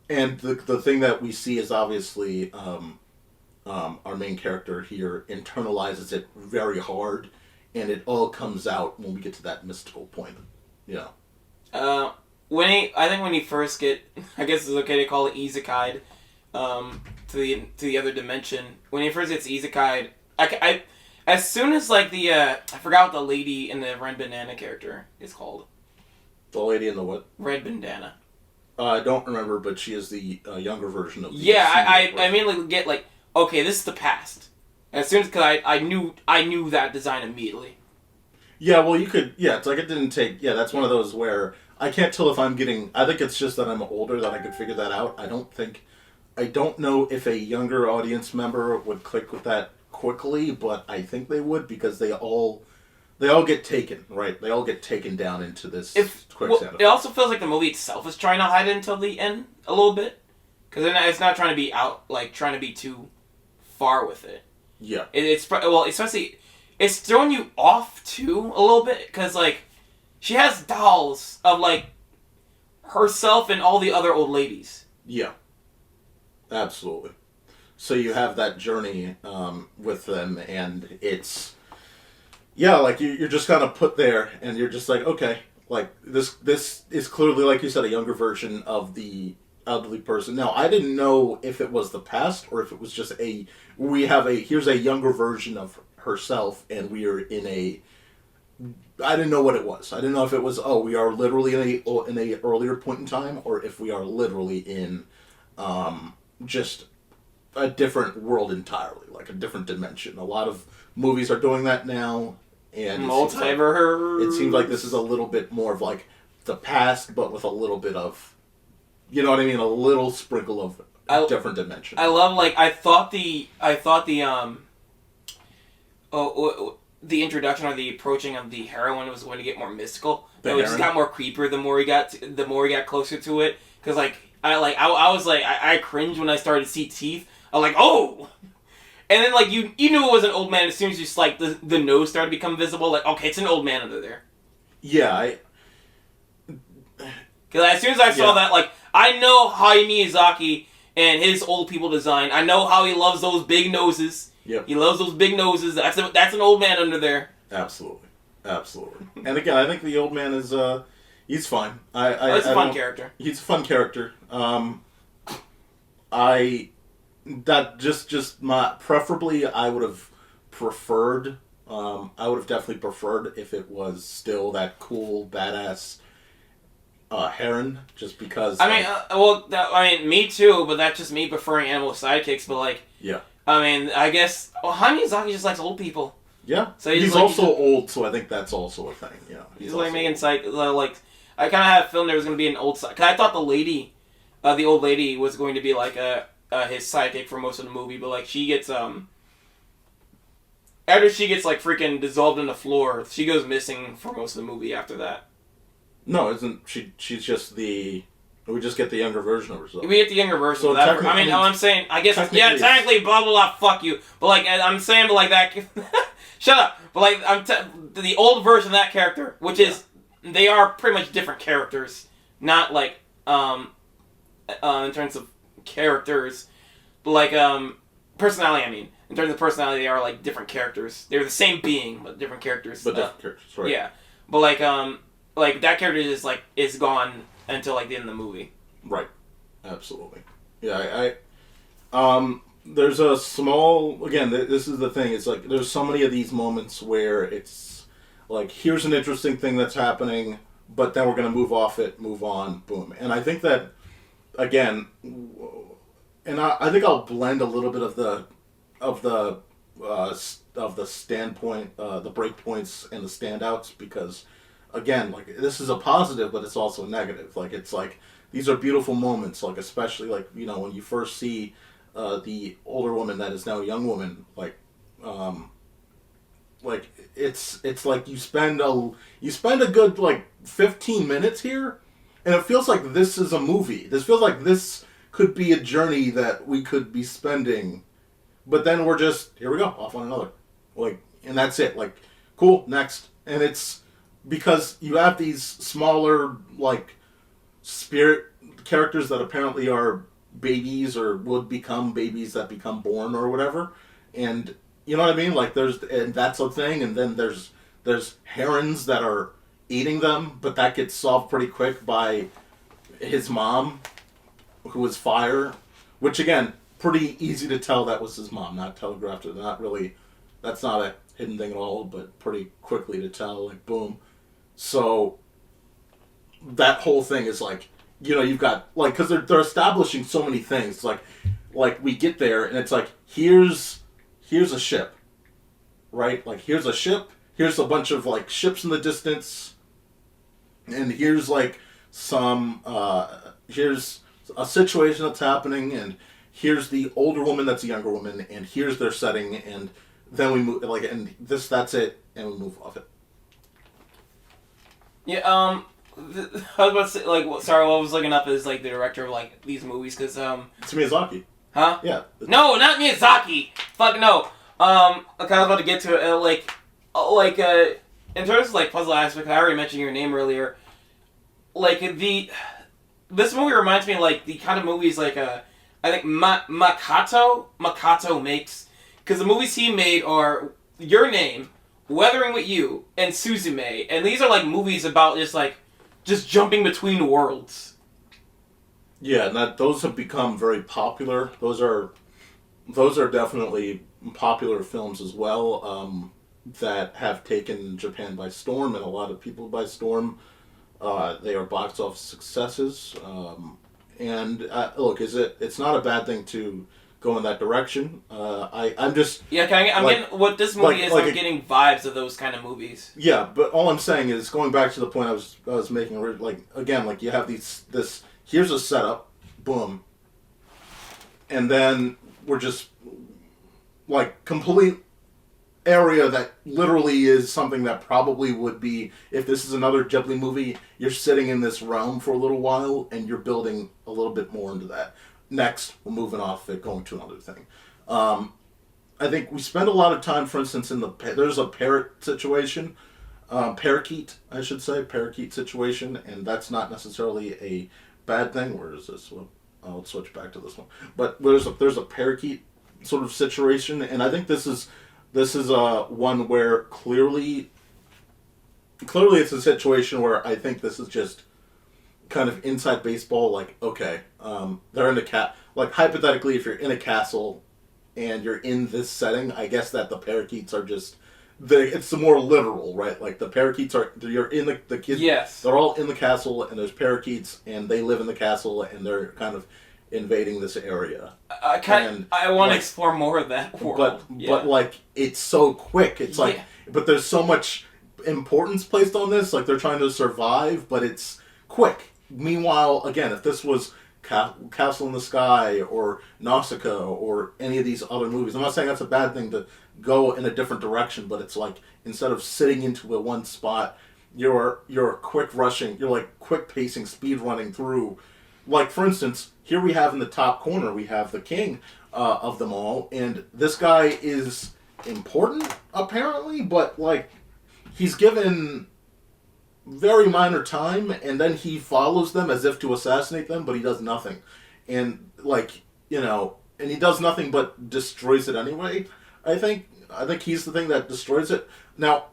And the thing that we see is obviously our main character here internalizes it very hard, and it all comes out when we get to that mystical point. I think when he first I guess it's okay to call it isekai'd, to the other dimension. When he first gets isekai'd, I as soon as like I forgot what the lady in the red bandana character is called. The lady in the what? Red bandana. I don't remember, but she is the younger version of the... Yeah, I immediately get like, okay, this is the past. As soon as, because I knew that design immediately. Yeah, well, you could... Yeah, it's like it didn't take... Yeah, that's one of those where I can't tell if I'm getting... I think it's just that I'm older that I could figure that out. I don't know if a younger audience member would click with that quickly, but I think they would, because they all get taken, right? They all get taken down into this quicksand. It also feels like the movie itself is trying to hide it until the end a little bit, because it's not trying to be trying to be too far with it. Yeah. Especially it's throwing you off too a little bit, because like she has dolls of like herself and all the other old ladies. Yeah. Absolutely. So you have that journey with them, and it's... Yeah, like you're just kind of put there, and you're just like, okay, like this is clearly, like you said, a younger version of the elderly person. Now, I didn't know if it was the past or if it was just here's a younger version of herself, and we are in a... I didn't know what it was. I didn't know if it was, we are literally in a earlier point in time, or if we are literally in just a different world entirely, like a different dimension. A lot of movies are doing that now. And multiverse. It seems like this is a little bit more of like the past, but with a little bit of, you know what I mean, a little sprinkle of different dimension. I love I thought the introduction or the approaching of the heroine was going to get more mystical. It just got more creepier the more we got closer to it. Because I cringed when I started to see teeth. I was like, oh. And then, like, you knew it was an old man as soon as just, like, the nose started to become visible. Like, okay, it's an old man under there. Yeah, Because as soon as I saw that, like, I know Hayao Miyazaki and his old people design. I know how he loves those big noses. Yep. He loves those big noses. That's an old man under there. Absolutely. And again, I think the old man is, he's fine. He's a fun character. He's a fun character. Preferably I would have preferred, I would have definitely preferred if it was still that cool, badass Heron, just because... me too, but that's just me preferring animal sidekicks, but like... Yeah. I mean, I guess... Well, Hayao Miyazaki just likes old people. Yeah. So he's also old, so I think that's also a thing, yeah. He's like making like... I kind of had a feeling there was going to be an old... Because I thought the old lady was going to be like his sidekick for most of the movie, but like she gets after she gets like freaking dissolved in the floor, she goes missing for most of the movie after that. No, isn't she's just we just get the younger version of herself. We get the younger version of that. I'm saying, I guess, technically, blah blah blah, fuck you. But like I'm saying, but like that, shut up. But like the old version of that character, which is they are pretty much different characters, not like in terms of characters, but like personality. I mean, in terms of personality, they are like different characters. They're the same being, but different characters. But different characters, right? Yeah, but like that character is gone until like the end of the movie. Right. Absolutely. Yeah, there's a small... Again, this is the thing. It's like there's so many of these moments where it's like, here's an interesting thing that's happening, but then we're going to move off it, move on, boom. And I think that, again, and I think I'll blend a little bit of the standpoint, the break points and the standouts, because, again, like, this is a positive, but it's also a negative. Like, it's like, these are beautiful moments, like, especially, like, you know, when you first see the older woman that is now a young woman, it's like you spend a good like 15 minutes here, and it feels like this is a movie. This feels like this could be a journey that we could be spending, but then we're just, here we go, off on another, like, and that's it. Like, cool, next. And it's because you have these smaller like spirit characters that apparently are babies or would become babies that become born or whatever, and you know what I mean? Like, and that's a thing, and then there's herons that are eating them, but that gets solved pretty quick by his mom, who is fire, which again, pretty easy to tell that was his mom, not telegraphed. Not really, that's not a hidden thing at all, but pretty quickly to tell, like, boom. So that whole thing is like, you know, you've got, like, because they're establishing so many things, like we get there, and it's like, here's a ship, right? Like, here's a ship, here's a bunch of, like, ships in the distance, and here's, like, here's a situation that's happening, and here's the older woman that's a younger woman, and here's their setting, and then we move, like, and that's it, and we move off it. Yeah, I was about to say, like, sorry, what I was looking up is, like, the director of, like, these movies, because, It's Miyazaki. Huh? Yeah. No, not Miyazaki! Fuck no! I was about to get to it, in terms of, like, puzzle aspect, I already mentioned your name earlier, like, this movie reminds me of, like, the kind of movies, like, I think Makato makes, because the movies he made are Your Name, Weathering with You, and Suzume, and these are, like, movies about just jumping between worlds. Yeah, and those have become very popular. Those are definitely popular films as well, that have taken Japan by storm and a lot of people by storm. They are box office successes, and look, it's not a bad thing to go in that direction. I'm just, yeah. I'm getting what this movie is. I'm getting vibes of those kind of movies. Yeah, but all I'm saying is, going back to the point I was making, like, again, like, you have this. Here's a setup, boom, and then we're just, like, complete area that literally is something that probably would be, if this is another Ghibli movie, you're sitting in this realm for a little while, and you're building a little bit more into that. Next, we're moving off it, going to another thing. I think we spend a lot of time, for instance, there's a parrot situation, parakeet, I should say, parakeet situation, and that's not necessarily a bad thing. Where is this? Well, I'll switch back to this one. But there's a parakeet sort of situation, and I think this is one where clearly it's a situation where I think this is just kind of inside baseball. Like, okay, they're in like, hypothetically, if you're in a castle and you're in this setting, I guess that the parakeets are just, it's the more literal, right? Like, the parakeets you're in the kids. Yes. They're all in the castle, and there's parakeets, and they live in the castle, and they're kind of invading this area. I want to explore more of that world. But like, it's so quick. It's like, but there's so much importance placed on this. Like, they're trying to survive, but it's quick. Meanwhile, again, if this was Castle in the Sky or Nausicaa or any of these other movies, I'm not saying that's a bad thing to go in a different direction, but it's like, instead of sitting into a one spot, you're quick rushing, you're like quick pacing, speed running through. Like, for instance, here we have in the top corner, we have the king of them all, and this guy is important, apparently, but, like, he's given very minor time, and then he follows them as if to assassinate them, but he does nothing. And, like, you know, and he does nothing but destroys it anyway. I think he's the thing that destroys it. Now,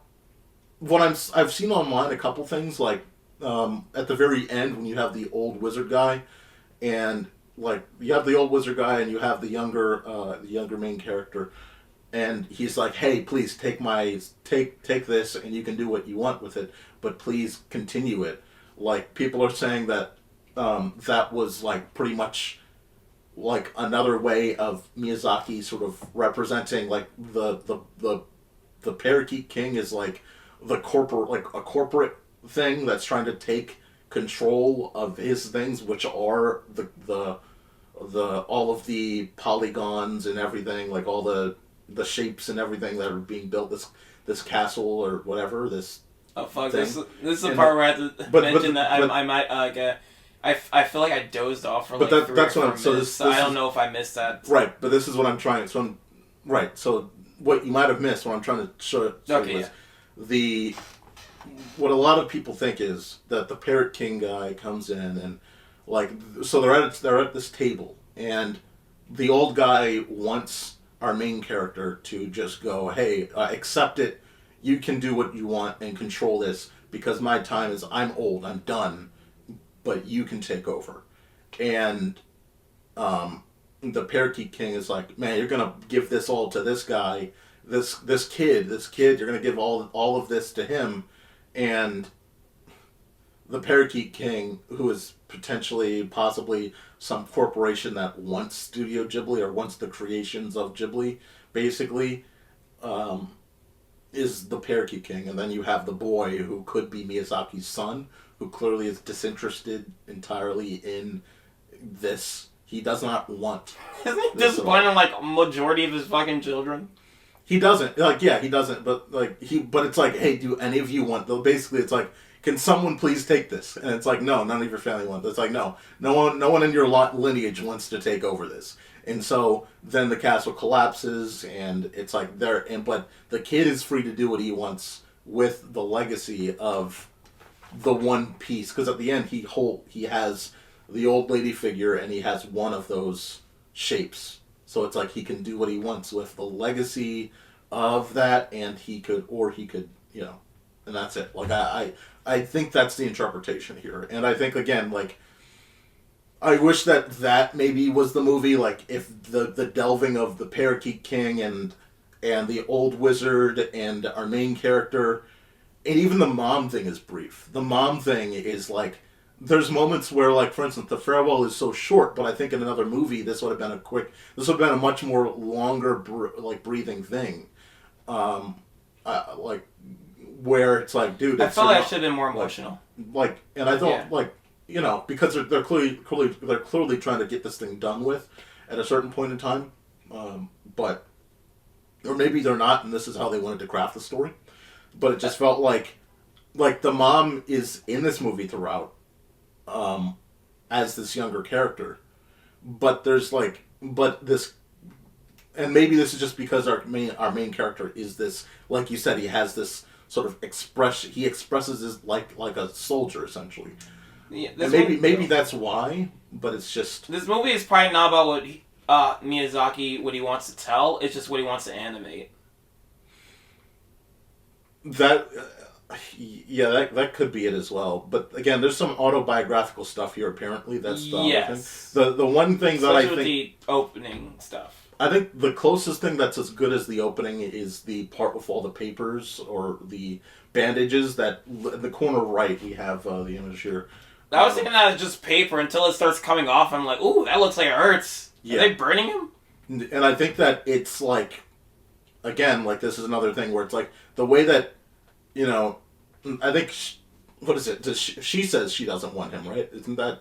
I've seen online a couple things, like, at the very end, when you have the old wizard guy, and, like, you have the old wizard guy and you have the younger main character, and he's like, hey, please take this, and you can do what you want with it, but please continue it. Like, people are saying that that was, like, pretty much like another way of Miyazaki sort of representing, like, the Parakeet King is like a corporate thing that's trying to take control of his things, which are all of the polygons and everything, like all the shapes and everything that are being built. This castle or whatever. This. Oh fuck! Thing. This is the part where I have to mention that I might I feel like I dozed off for like 3 or 4 minutes, so I don't know if I missed that. Right, but this is what I'm trying. Right, so what you might have missed, what I'm trying to show was what a lot of people think is that the Parrot King guy comes in and so they're at this table and the old guy wants our main character to just go, hey, accept it. You can do what you want and control this because my time is, I'm old, I'm done, but you can take over. And the Parakeet King is like, man, you're gonna give this all to this guy, this kid, you're gonna give all of this to him. And the Parakeet King, who is possibly some corporation that wants Studio Ghibli or wants the creations of Ghibli, basically, is the Parakeet King. And then you have the boy who could be Miyazaki's son, who clearly is disinterested entirely in this. He does not want. Isn't he disappointed in like a majority of his fucking children? He doesn't. He doesn't. But But it's like, hey, do any of you want? Basically, it's like, can someone please take this? And it's like, no, none of your family wants. It's like, no one in your lineage wants to take over this. And so then the castle collapses, and it's like but the kid is free to do what he wants with the legacy of the one piece. Because at the end, he has the old lady figure, and he has one of those shapes. So it's like he can do what he wants with the legacy of that, and he could, and that's it. Like I think that's the interpretation here, and I think again, like, I wish that maybe was the movie, like if the delving of the Parakeet King and the old wizard and our main character, and even the mom thing is brief. The mom thing is like, there's moments where, like, for instance, the farewell is so short, but I think in another movie this would have been a much more longer breathing thing, like where it's like, dude, I felt like I should have been more emotional. And I thought because they're clearly trying to get this thing done with at a certain point in time, but or maybe they're not, and this is how they wanted to craft the story. But it just felt like the mom is in this movie throughout, as this younger character, but and maybe this is just because our main character is this, like you said, he has this sort of expression. He expresses his like a soldier essentially. Yeah, and maybe that's why, but it's just this movie is probably not about what Miyazaki what he wants to tell. It's just what he wants to animate. That could be it as well. But again, there's some autobiographical stuff here. Apparently, that's the other thing. The one thing that I think with the opening stuff. I think the closest thing that's as good as the opening is the part with all the papers or the bandages. That in the corner right, we have the image here. I was thinking that was just paper until it starts coming off. I'm like, ooh, that looks like it hurts. Yeah. Are they burning him? And I think that it's like, again, like this is another thing where it's like the way that, I think, what is it? She says she doesn't want him, right? Isn't that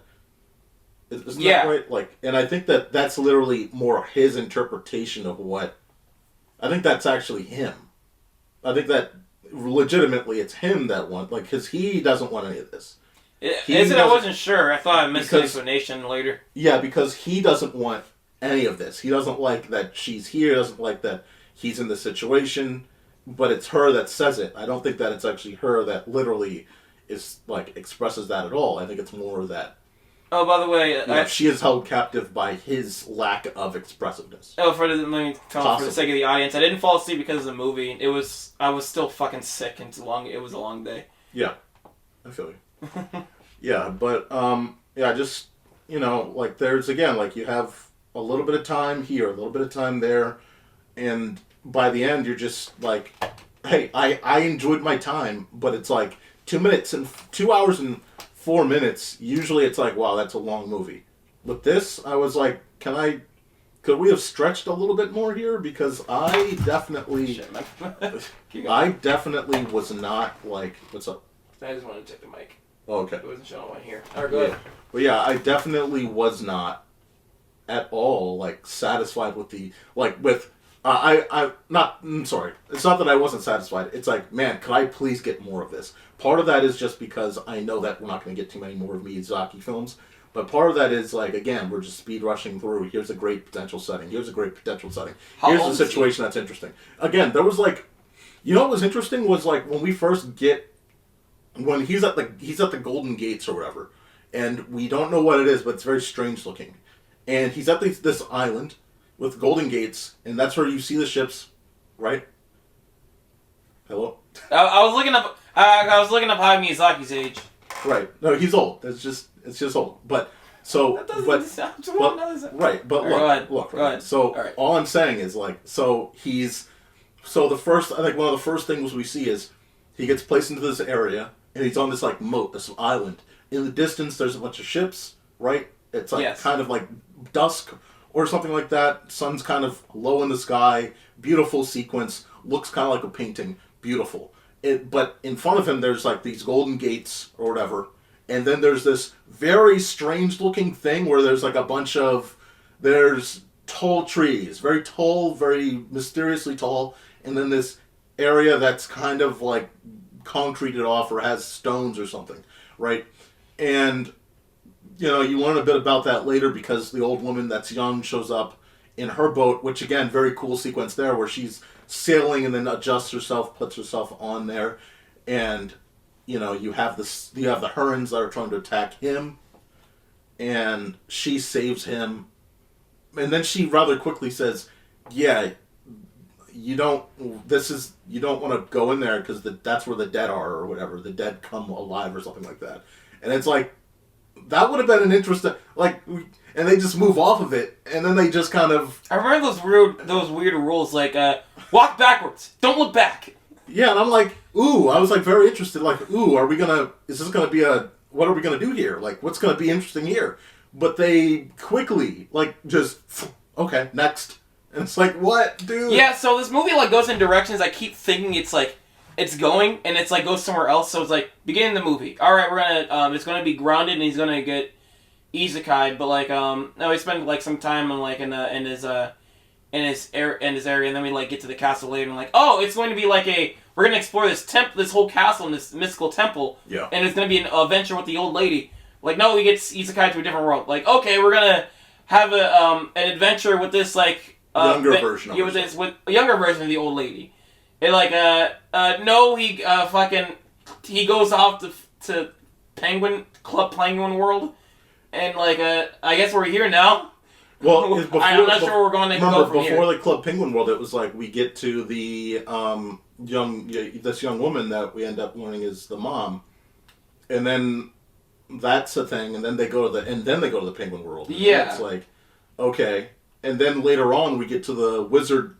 right? Like, and I think that that's literally more his interpretation of what, I think that's actually him. I think that legitimately it's him that wants, like, because he doesn't want any of this. I wasn't sure. I thought I missed the explanation later. Yeah, because he doesn't want any of this. He doesn't like that she's here. He doesn't like that he's in this situation. But it's her that says it. I don't think that it's actually her that literally is like expresses that at all. I think it's more that. Oh, by the way, she is held captive by his lack of expressiveness. Oh, for the sake of the audience, I didn't fall asleep because of the movie. I was still fucking sick, and it was a long day. Yeah, I feel you. Yeah, but just like there's again, like you have a little bit of time here, a little bit of time there, and by the end you're just like, hey, I enjoyed my time, but it's like 2 hours and 4 minutes. Usually it's like, wow, that's a long movie. With this, I was like, could we have stretched a little bit more here? Because I definitely was not like, what's up? I just wanted to take the mic. Oh, okay. It wasn't showing one here. All right, go ahead. But yeah, I definitely was not at all like satisfied with the I'm sorry. It's not that I wasn't satisfied. It's like, man, could I please get more of this? Part of that is just because I know that we're not going to get too many more of Miyazaki films. But part of that is like, again, we're just speed rushing through. Here's a great potential setting. Here's a great potential setting. Here's a situation that's interesting. Again, there was like, you know what was interesting was like when we first get, when he's at the Golden Gates or whatever, and we don't know what it is, but it's very strange looking. And he's at this island with Golden Gates, and that's where you see the ships, right? Hello? I was looking up. I was looking up Hayao Miyazaki's age. Right. No, he's old. It's just old. But so, That doesn't sound right. But look. Right. So all I'm saying is like, so the first, I think one of the first things we see is he gets placed into this area, and he's on this like moat, this island. In the distance, there's a bunch of ships. Right. It's like kind of like dusk or something like that. Sun's kind of low in the sky. Beautiful sequence. Looks kind of like a painting. Beautiful. But in front of him, there's like these Golden Gates or whatever. And then there's this very strange looking thing where there's like there's tall trees. Very tall, very mysteriously tall. And then this area that's kind of like concreted off or has stones or something. Right? And you know, you learn a bit about that later because the old woman that's young shows up in her boat, which again, very cool sequence there where she's sailing and then adjusts herself, puts herself on there, and you know, you have the Hurons that are trying to attack him, and she saves him, and then she rather quickly says, "Yeah, you don't want to go in there because that's where the dead are or whatever. The dead come alive or something like that," and it's like. That would have been an interesting, like, and they just move off of it, and then they just kind of. I remember those weird rules, like walk backwards, don't look back. Yeah, and I'm like, ooh, I was like very interested, like, ooh, is this gonna be what are we gonna do here? Like, what's gonna be interesting here? But they quickly, like, just, okay, next, and it's like, what, dude? Yeah, so this movie like goes in directions I keep thinking it's like. It's going, and it's like goes somewhere else, so it's like, beginning of the movie. Alright, we're gonna, it's gonna be grounded, and he's gonna get isekai, but like, no, we spend like some time in like, in his area, and then we like get to the castle later, and like, oh, it's going to be like we're gonna explore this whole castle in this mystical temple, yeah, and it's gonna be an adventure with the old lady. Like, no, we get isekai to a different world. Like, okay, we're gonna have an adventure with this, like, younger version of with a younger version of the old lady. And like, no, he goes off to Penguin World, and like, I guess we're here now. Well, I'm not sure where we're going to go from here. Before the Club Penguin World, it was like we get to the this young woman that we end up learning is the mom, and then that's a thing, and then they go to the Penguin World. Yeah, it's like, okay, and then later on we get to the wizard.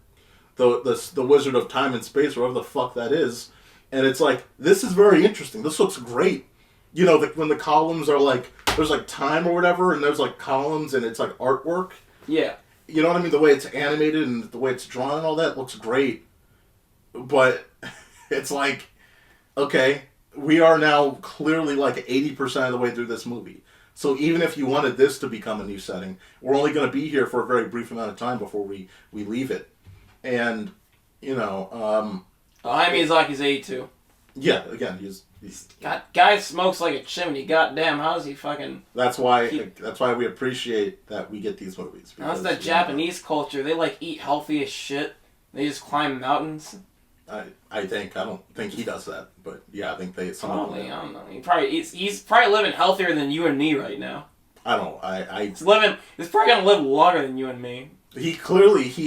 The Wizard of Time and Space, whatever the fuck that is, and it's like, this is very interesting. This looks great. You know, when the columns are like, there's like time or whatever, and there's like columns, and it's like artwork. Yeah. You know what I mean? The way it's animated and the way it's drawn and all that looks great. But it's like, okay, we are now clearly like 80% of the way through this movie. So even if you wanted this to become a new setting, we're only going to be here for a very brief amount of time before we leave it. And, you know, Hayao Miyazaki's 82. Yeah, again, he's guy smokes like a chimney. Goddamn, how does he fucking? That's why we appreciate that we get these movies. That's that Japanese culture. They like eat healthy as shit. They just climb mountains. I don't think he does that, but yeah, I think they. Probably, I don't know. He's probably living healthier than you and me right now. I don't. He's probably gonna live longer than you and me. He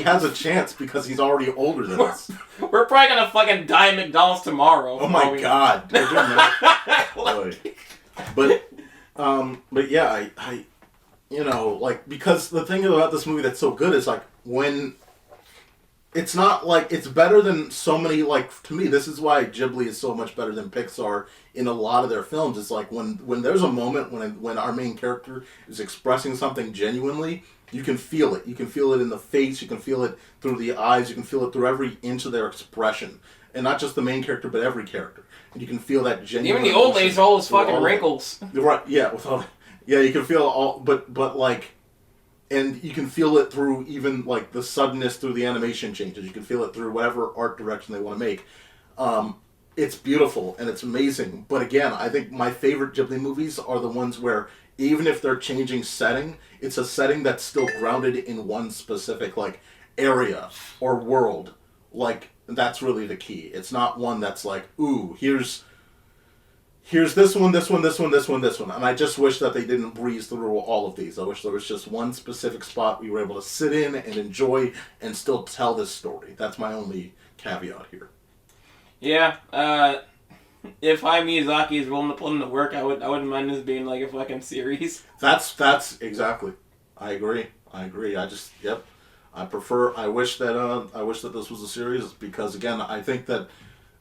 has a chance because he's already older than us. We're probably gonna fucking die at McDonald's tomorrow. Oh my god. But yeah, I you know, like, because the thing about this movie that's so good is like when it's not like it's better than so many, like, to me this is why Ghibli is so much better than Pixar in a lot of their films. It's like when there's a moment when our main character is expressing something genuinely, you can feel it. You can feel it in the face. You can feel it through the eyes. You can feel it through every inch of their expression. And not just the main character, but every character. And you can feel that genuine. Even the old lady's all those fucking wrinkles. Right, yeah. You can feel all, but like, And you can feel it through even, like, the suddenness through the animation changes. You can feel it through whatever art direction they want to make. It's beautiful, and it's amazing. But again, I think my favorite Ghibli movies are the ones where, even if they're changing setting, it's a setting that's still grounded in one specific, like, area or world. Like, that's really the key. It's not one that's like, ooh, here's this one, this one, this one, this one, this one. And I just wish that they didn't breeze through all of these. I wish there was just one specific spot we were able to sit in and enjoy and still tell this story. That's my only caveat here. Yeah, if Hayao Miyazaki is willing to put in the work, I wouldn't mind this being like a fucking series. That's exactly. I agree. I wish that this was a series, because again, I think that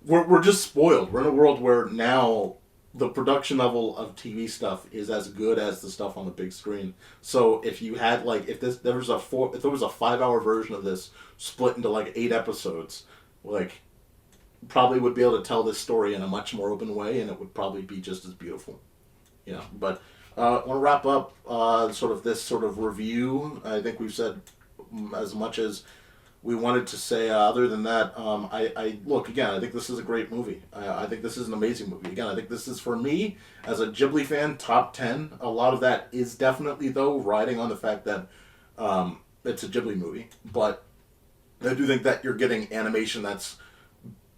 we're just spoiled. We're in a world where now the production level of TV stuff is as good as the stuff on the big screen. So if you had, like, if there was a 5-hour version of this split into like 8 episodes, like, probably would be able to tell this story in a much more open way, and it would probably be just as beautiful. Yeah, but I want to wrap up this sort of review. I think we've said as much as we wanted to say. Other than that, I look, again, I think this is a great movie. I think this is an amazing movie. Again, I think this is, for me, as a Ghibli fan, top 10. A lot of that is definitely, though, riding on the fact that it's a Ghibli movie. But I do think that you're getting animation that's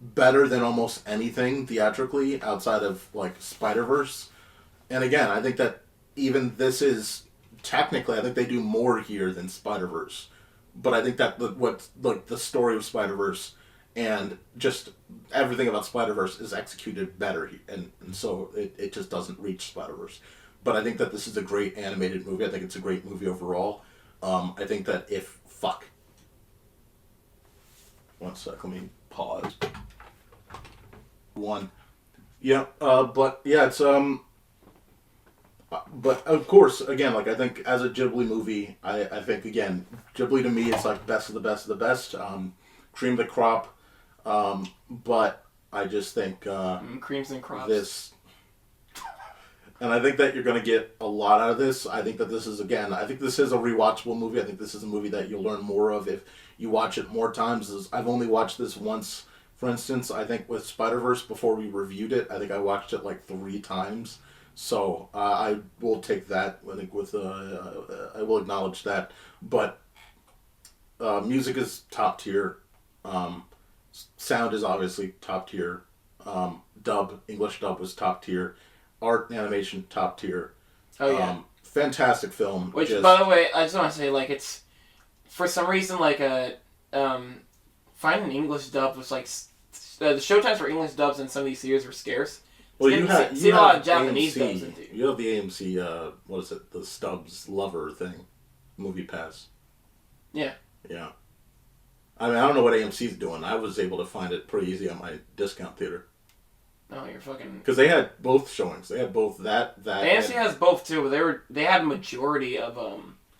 better than almost anything theatrically outside of, like, Spider-Verse. And again, I think that even this is, technically, I think they do more here than Spider-Verse. But I think that the story of Spider-Verse and just everything about Spider-Verse is executed better, and so it just doesn't reach Spider-Verse. But I think that this is a great animated movie. I think it's a great movie overall. I think that one sec, let me pause. But yeah, it's but of course, again, like, I think as a Ghibli movie, I think, again, Ghibli to me is like best of the best of the best, cream of the crop, but I just think creams and crops. And I think that you're going to get a lot out of this. I think that this is, again, I think this is a rewatchable movie. I think this is a movie that you'll learn more of if you watch it more times. I've only watched this once, for instance. I think with Spider-Verse, before we reviewed it, I think I watched it like 3 times. So I will take that. I think I will acknowledge that. But music is top tier. Sound is obviously top tier. English dub was top tier. Art and animation, top tier. Oh yeah. Fantastic film. Which, by the way, I just want to say, like, it's, for some reason, like, finding an English dub was like, the showtimes for English dubs in some of these series were scarce. Well, you have a lot of Japanese dubs in it. You have the AMC, what is it, the Stubbs Lover thing, Movie Pass. Yeah. Yeah. I mean, I don't know what AMC's doing. I was able to find it pretty easy on my discount theater. Oh, you're fucking... Because they had both showings. They had both that... AMC has both, too, but they had majority of...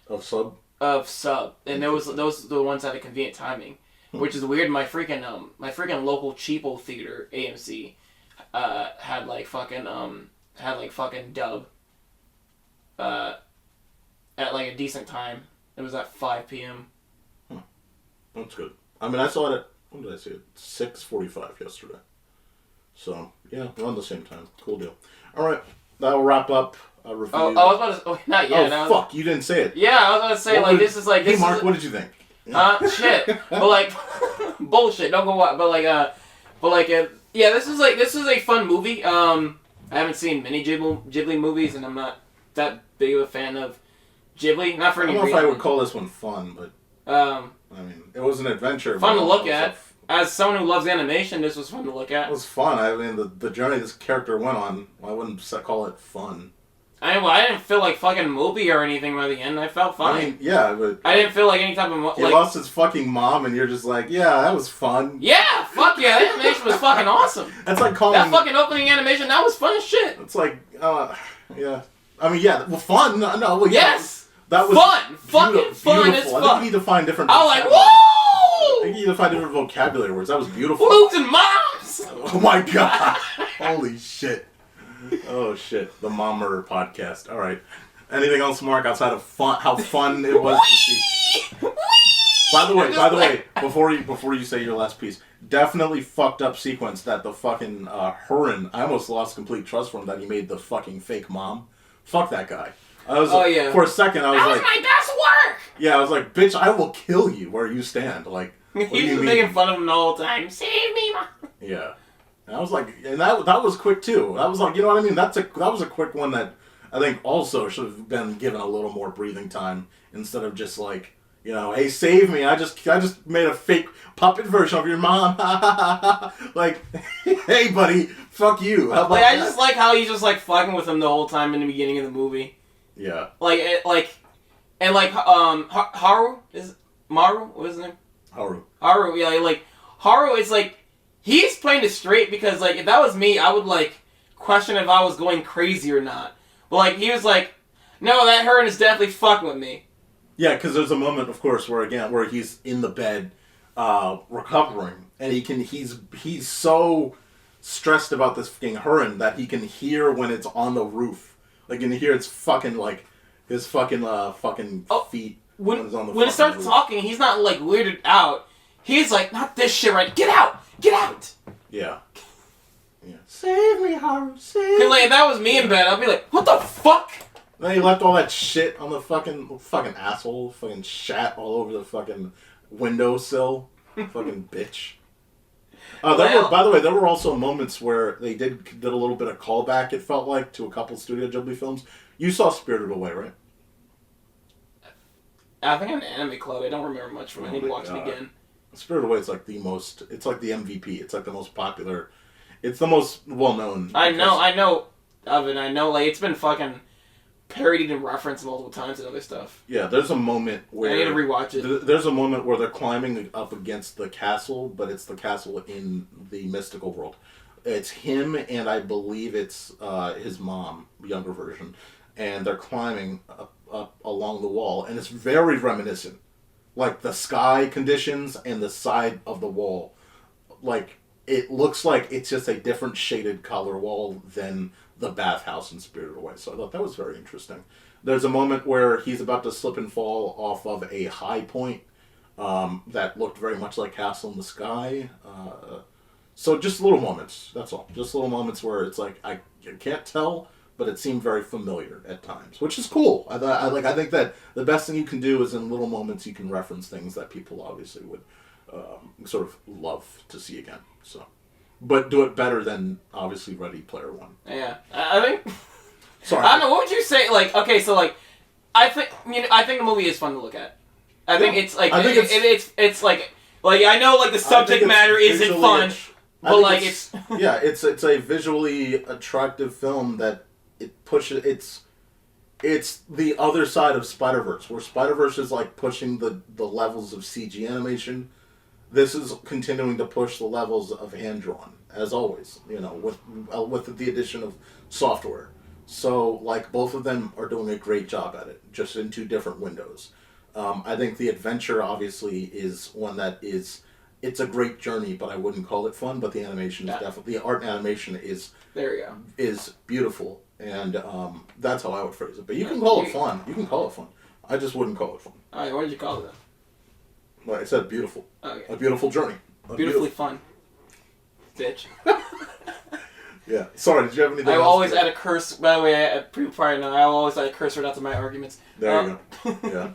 Of sub? Of sub. And those were the ones that had convenient timing. Which is weird. My freaking local cheapo theater, AMC, had fucking dub. At like a decent time. It was at 5 p.m. That's good. I mean, I saw it at, when did I see it? 6:45 yesterday. So, yeah, we're on the same time. Cool deal. All right, that'll wrap up a review. Oh, I was about to... Oh, not yet. Oh, fuck, you didn't say it. Yeah, I was about to say, this is like... Hey, Mark, what did you think? Shit. But, like... bullshit, don't go... But, yeah, this is a fun movie. I haven't seen many Ghibli movies, and I'm not that big of a fan of Ghibli. Not for any reason. I don't know if I would call this one fun, but... I mean, it was an adventure. Fun to look at. As someone who loves animation, this was fun to look at. It was fun. I mean, the journey this character went on, I wouldn't call it fun. I didn't feel like fucking mopey or anything by the end. I felt fine. I mean, yeah, but... I didn't feel like any type of... He lost his fucking mom, and you're just like, yeah, that was fun. Yeah, fuck yeah, the animation was fucking awesome. That's like calling... That fucking opening animation, that was fun as shit. It's like, yeah. I mean, yeah, well, fun. No, well, yeah. Yes! That was fun! Fucking fun as fuck! I think you need to find different... I was like, whoa! I think you need to find different vocabulary words. That was beautiful. Boobs and moms! Oh my god! Holy shit. Oh shit. The Mom Murder Podcast. Alright. Anything else, Mark, outside of fun? How fun it was to see. By the way, before you say your last piece, definitely fucked up sequence that the fucking Huron. I almost lost complete trust for him that he made the fucking fake mom. Fuck that guy. For a second, I was like, my best work. Yeah, I was like, bitch, I will kill you where you stand. Like, what do He's you just mean? making fun of him the whole time. Save me, mom. Yeah, and I was like, and that was quick too. That was like, you know what I mean? That was a quick one that I think also should have been given a little more breathing time instead of just like, you know, hey, save me! I just made a fake puppet version of your mom. Like, hey, buddy, fuck you. How about Like, I that? just like how he's just like fucking with him the whole time in the beginning of the movie. Yeah. Haru is Maru. What is his name? Haru. Haru. Yeah, like Haru is like he's playing it straight because like if that was me, I would like question if I was going crazy or not. But like he was like, no, that Huron is definitely fucking with me. Yeah, because there's a moment, of course, where he's in the bed, recovering, and he's so stressed about this fucking Huron that he can hear when it's on the roof. Like, you can hear its fucking like his fucking feet When it's on the it starts roof. talking, he's not like weirded out. He's like, not this shit, right? Get out! Get out! Yeah. Yeah. Save me, Haru. Save Cause like if that was me in bed, I'd be like, what the fuck? Then he left all that shit on the fucking asshole, fucking shat all over the fucking windowsill, fucking bitch. By the way, there were also moments where they did a little bit of callback. It felt like to a couple Studio Ghibli films. You saw Spirited Away, right? I think I'm an anime club. I don't remember much from it. I need to watch it again. Spirited Away is like it's like the MVP. It's like the most popular. It's the most well known. I know of it. I know like it's been fucking parodied and referenced multiple times and other stuff. Yeah, there's a moment where I need to rewatch it. There's a moment where they're climbing up against the castle, but it's the castle in the mystical world. It's him and I believe it's his mom, younger version, and they're climbing up along the wall, and it's very reminiscent, like the sky conditions and the side of the wall, like it looks like it's just a different shaded color wall than the bathhouse in Spirited Away. So I thought that was very interesting. There's a moment where he's about to slip and fall off of a high point that looked very much like Castle in the Sky. So just little moments, that's all. Just little moments where it's like, I can't tell, but it seemed very familiar at times, which is cool. I think that the best thing you can do is in little moments you can reference things that people obviously would sort of love to see again. So, but do it better than obviously Ready Player One. Yeah, I think. Sorry, I don't know. What would you say? Like, okay, so like, I think the movie is fun to look at. I think it's like it's like I know like the subject matter isn't fun, but like it's yeah, it's a visually attractive film that it pushes. It's the other side of Spider-Verse, where Spider-Verse is like pushing the levels of CG animation. This is continuing to push the levels of hand-drawn, as always, you know, with the addition of software. So, like, both of them are doing a great job at it, just in two different windows. I think the adventure, obviously, is one that it's a great journey, but I wouldn't call it fun, but the animation is definitely, the art and animation is beautiful, and that's how I would phrase it. But you can call it fun. You can call it fun. I just wouldn't call it fun. Alright, what did you call it then? Like I said, beautiful. Okay. A beautiful journey. Beautifully fun. Bitch. Yeah. Sorry, did you have anything I else? always add a curse. By the way, prior to I always add a curse right out to my arguments. There you go. Yeah.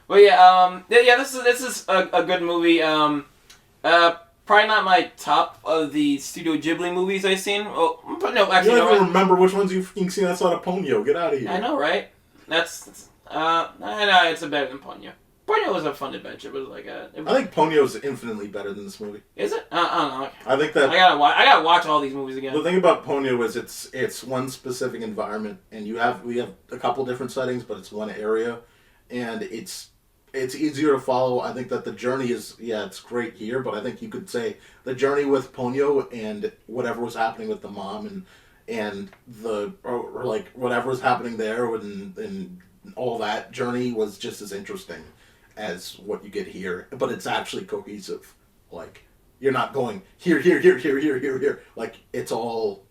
Well, yeah. This is a good movie. Probably not my top of the Studio Ghibli movies I've seen. Well, but no, actually, you don't no. even remember which ones you've seen outside of Ponyo. Get out of here. I know, right? I know it's better than Ponyo. Ponyo was a fun adventure, but like I think Ponyo is infinitely better than this movie. Is it? I don't know. I think that I gotta watch all these movies again. the thing about Ponyo is it's one specific environment, and we have a couple different settings, but it's one area, and it's easier to follow. I think that the journey is it's great here, but I think you could say the journey with Ponyo and whatever was happening with the mom and or like whatever was happening there and all that journey was just as interesting as what you get here, but it's actually cohesive. Like, you're not going here. Like, it's all,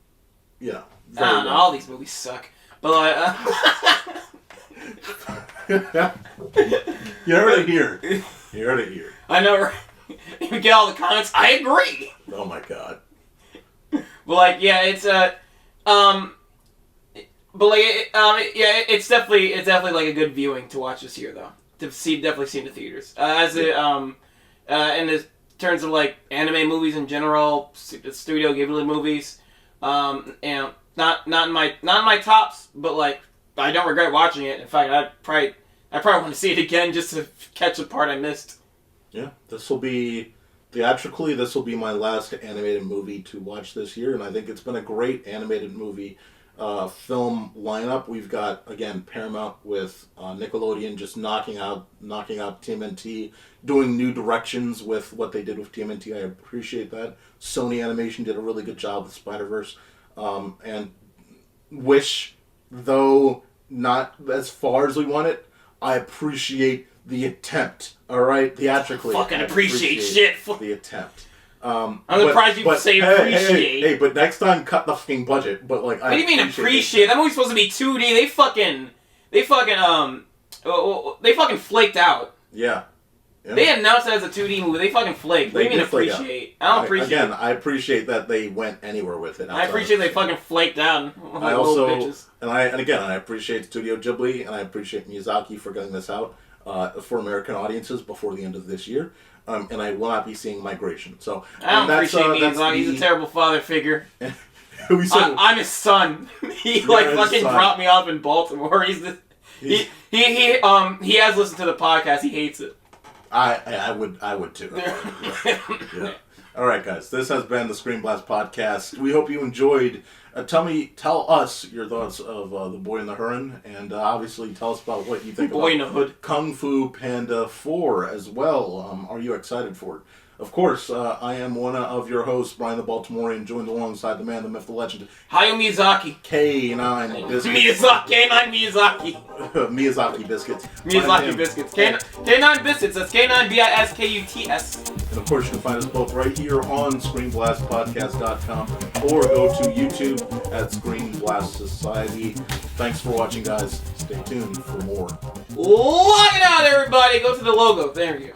I don't know, all these movies suck. But like, You heard it here. You heard it here. I know, right? You get all the comments. I agree. Oh my god. But like, yeah, it's it's definitely like a good viewing to watch this year though. Definitely see in the theaters. In the terms of like anime movies in general, Studio Ghibli movies, and not in my tops, but like I don't regret watching it. In fact, I probably want to see it again just to catch the part I missed. Yeah, this will be theatrically. This will be my last animated movie to watch this year, and I think it's been a great animated movie film lineup. We've got again Paramount with Nickelodeon just knocking out TMNT, doing new directions with what they did with TMNT. I appreciate that. Sony Animation did a really good job with Spider-Verse, and Wish, though not as far as we want it, I appreciate the attempt. All right, theatrically, Fucking appreciate shit. The attempt. I'm surprised you say appreciate. Hey, but next time cut the fucking budget. But like, what do you mean appreciate? That movie's supposed to be 2D. They fucking flaked out. Yeah. They announced it as a 2D movie. They fucking flaked. What do you mean appreciate? I don't appreciate. Again, I appreciate that they went anywhere with it. I appreciate they fucking flaked out. I also, I appreciate Studio Ghibli, and I appreciate Miyazaki for getting this out for American audiences before the end of this year. And I will not be seeing Migration. So I don't appreciate Miyazaki. He's a terrible father figure. I'm his son. He fucking dropped me off in Baltimore. He has listened to the podcast. He hates it. I would too. Yeah. All right, guys. This has been the ScreenBlast podcast. We hope you enjoyed. Tell us your thoughts of The Boy in the Huron, and obviously tell us about what you think Boy in the Hood. Kung Fu Panda 4 as well. Are you excited for it? Of course, I am one of your hosts, Bryan the Baltimorean, joined alongside the man, the myth, the legend, Hayao Miyazaki. K9 Biscuits. K9 Miyazaki. Miyazaki Biscuits. Miyazaki Biscuits. K9 Biscuits. That's K9 BISKUTS. And of course, you can find us both right here on ScreenBlastPodcast.com or go to YouTube at ScreenBlast Society. Thanks for watching, guys. Stay tuned for more. Lock it out, everybody. Go to the logo. There you go.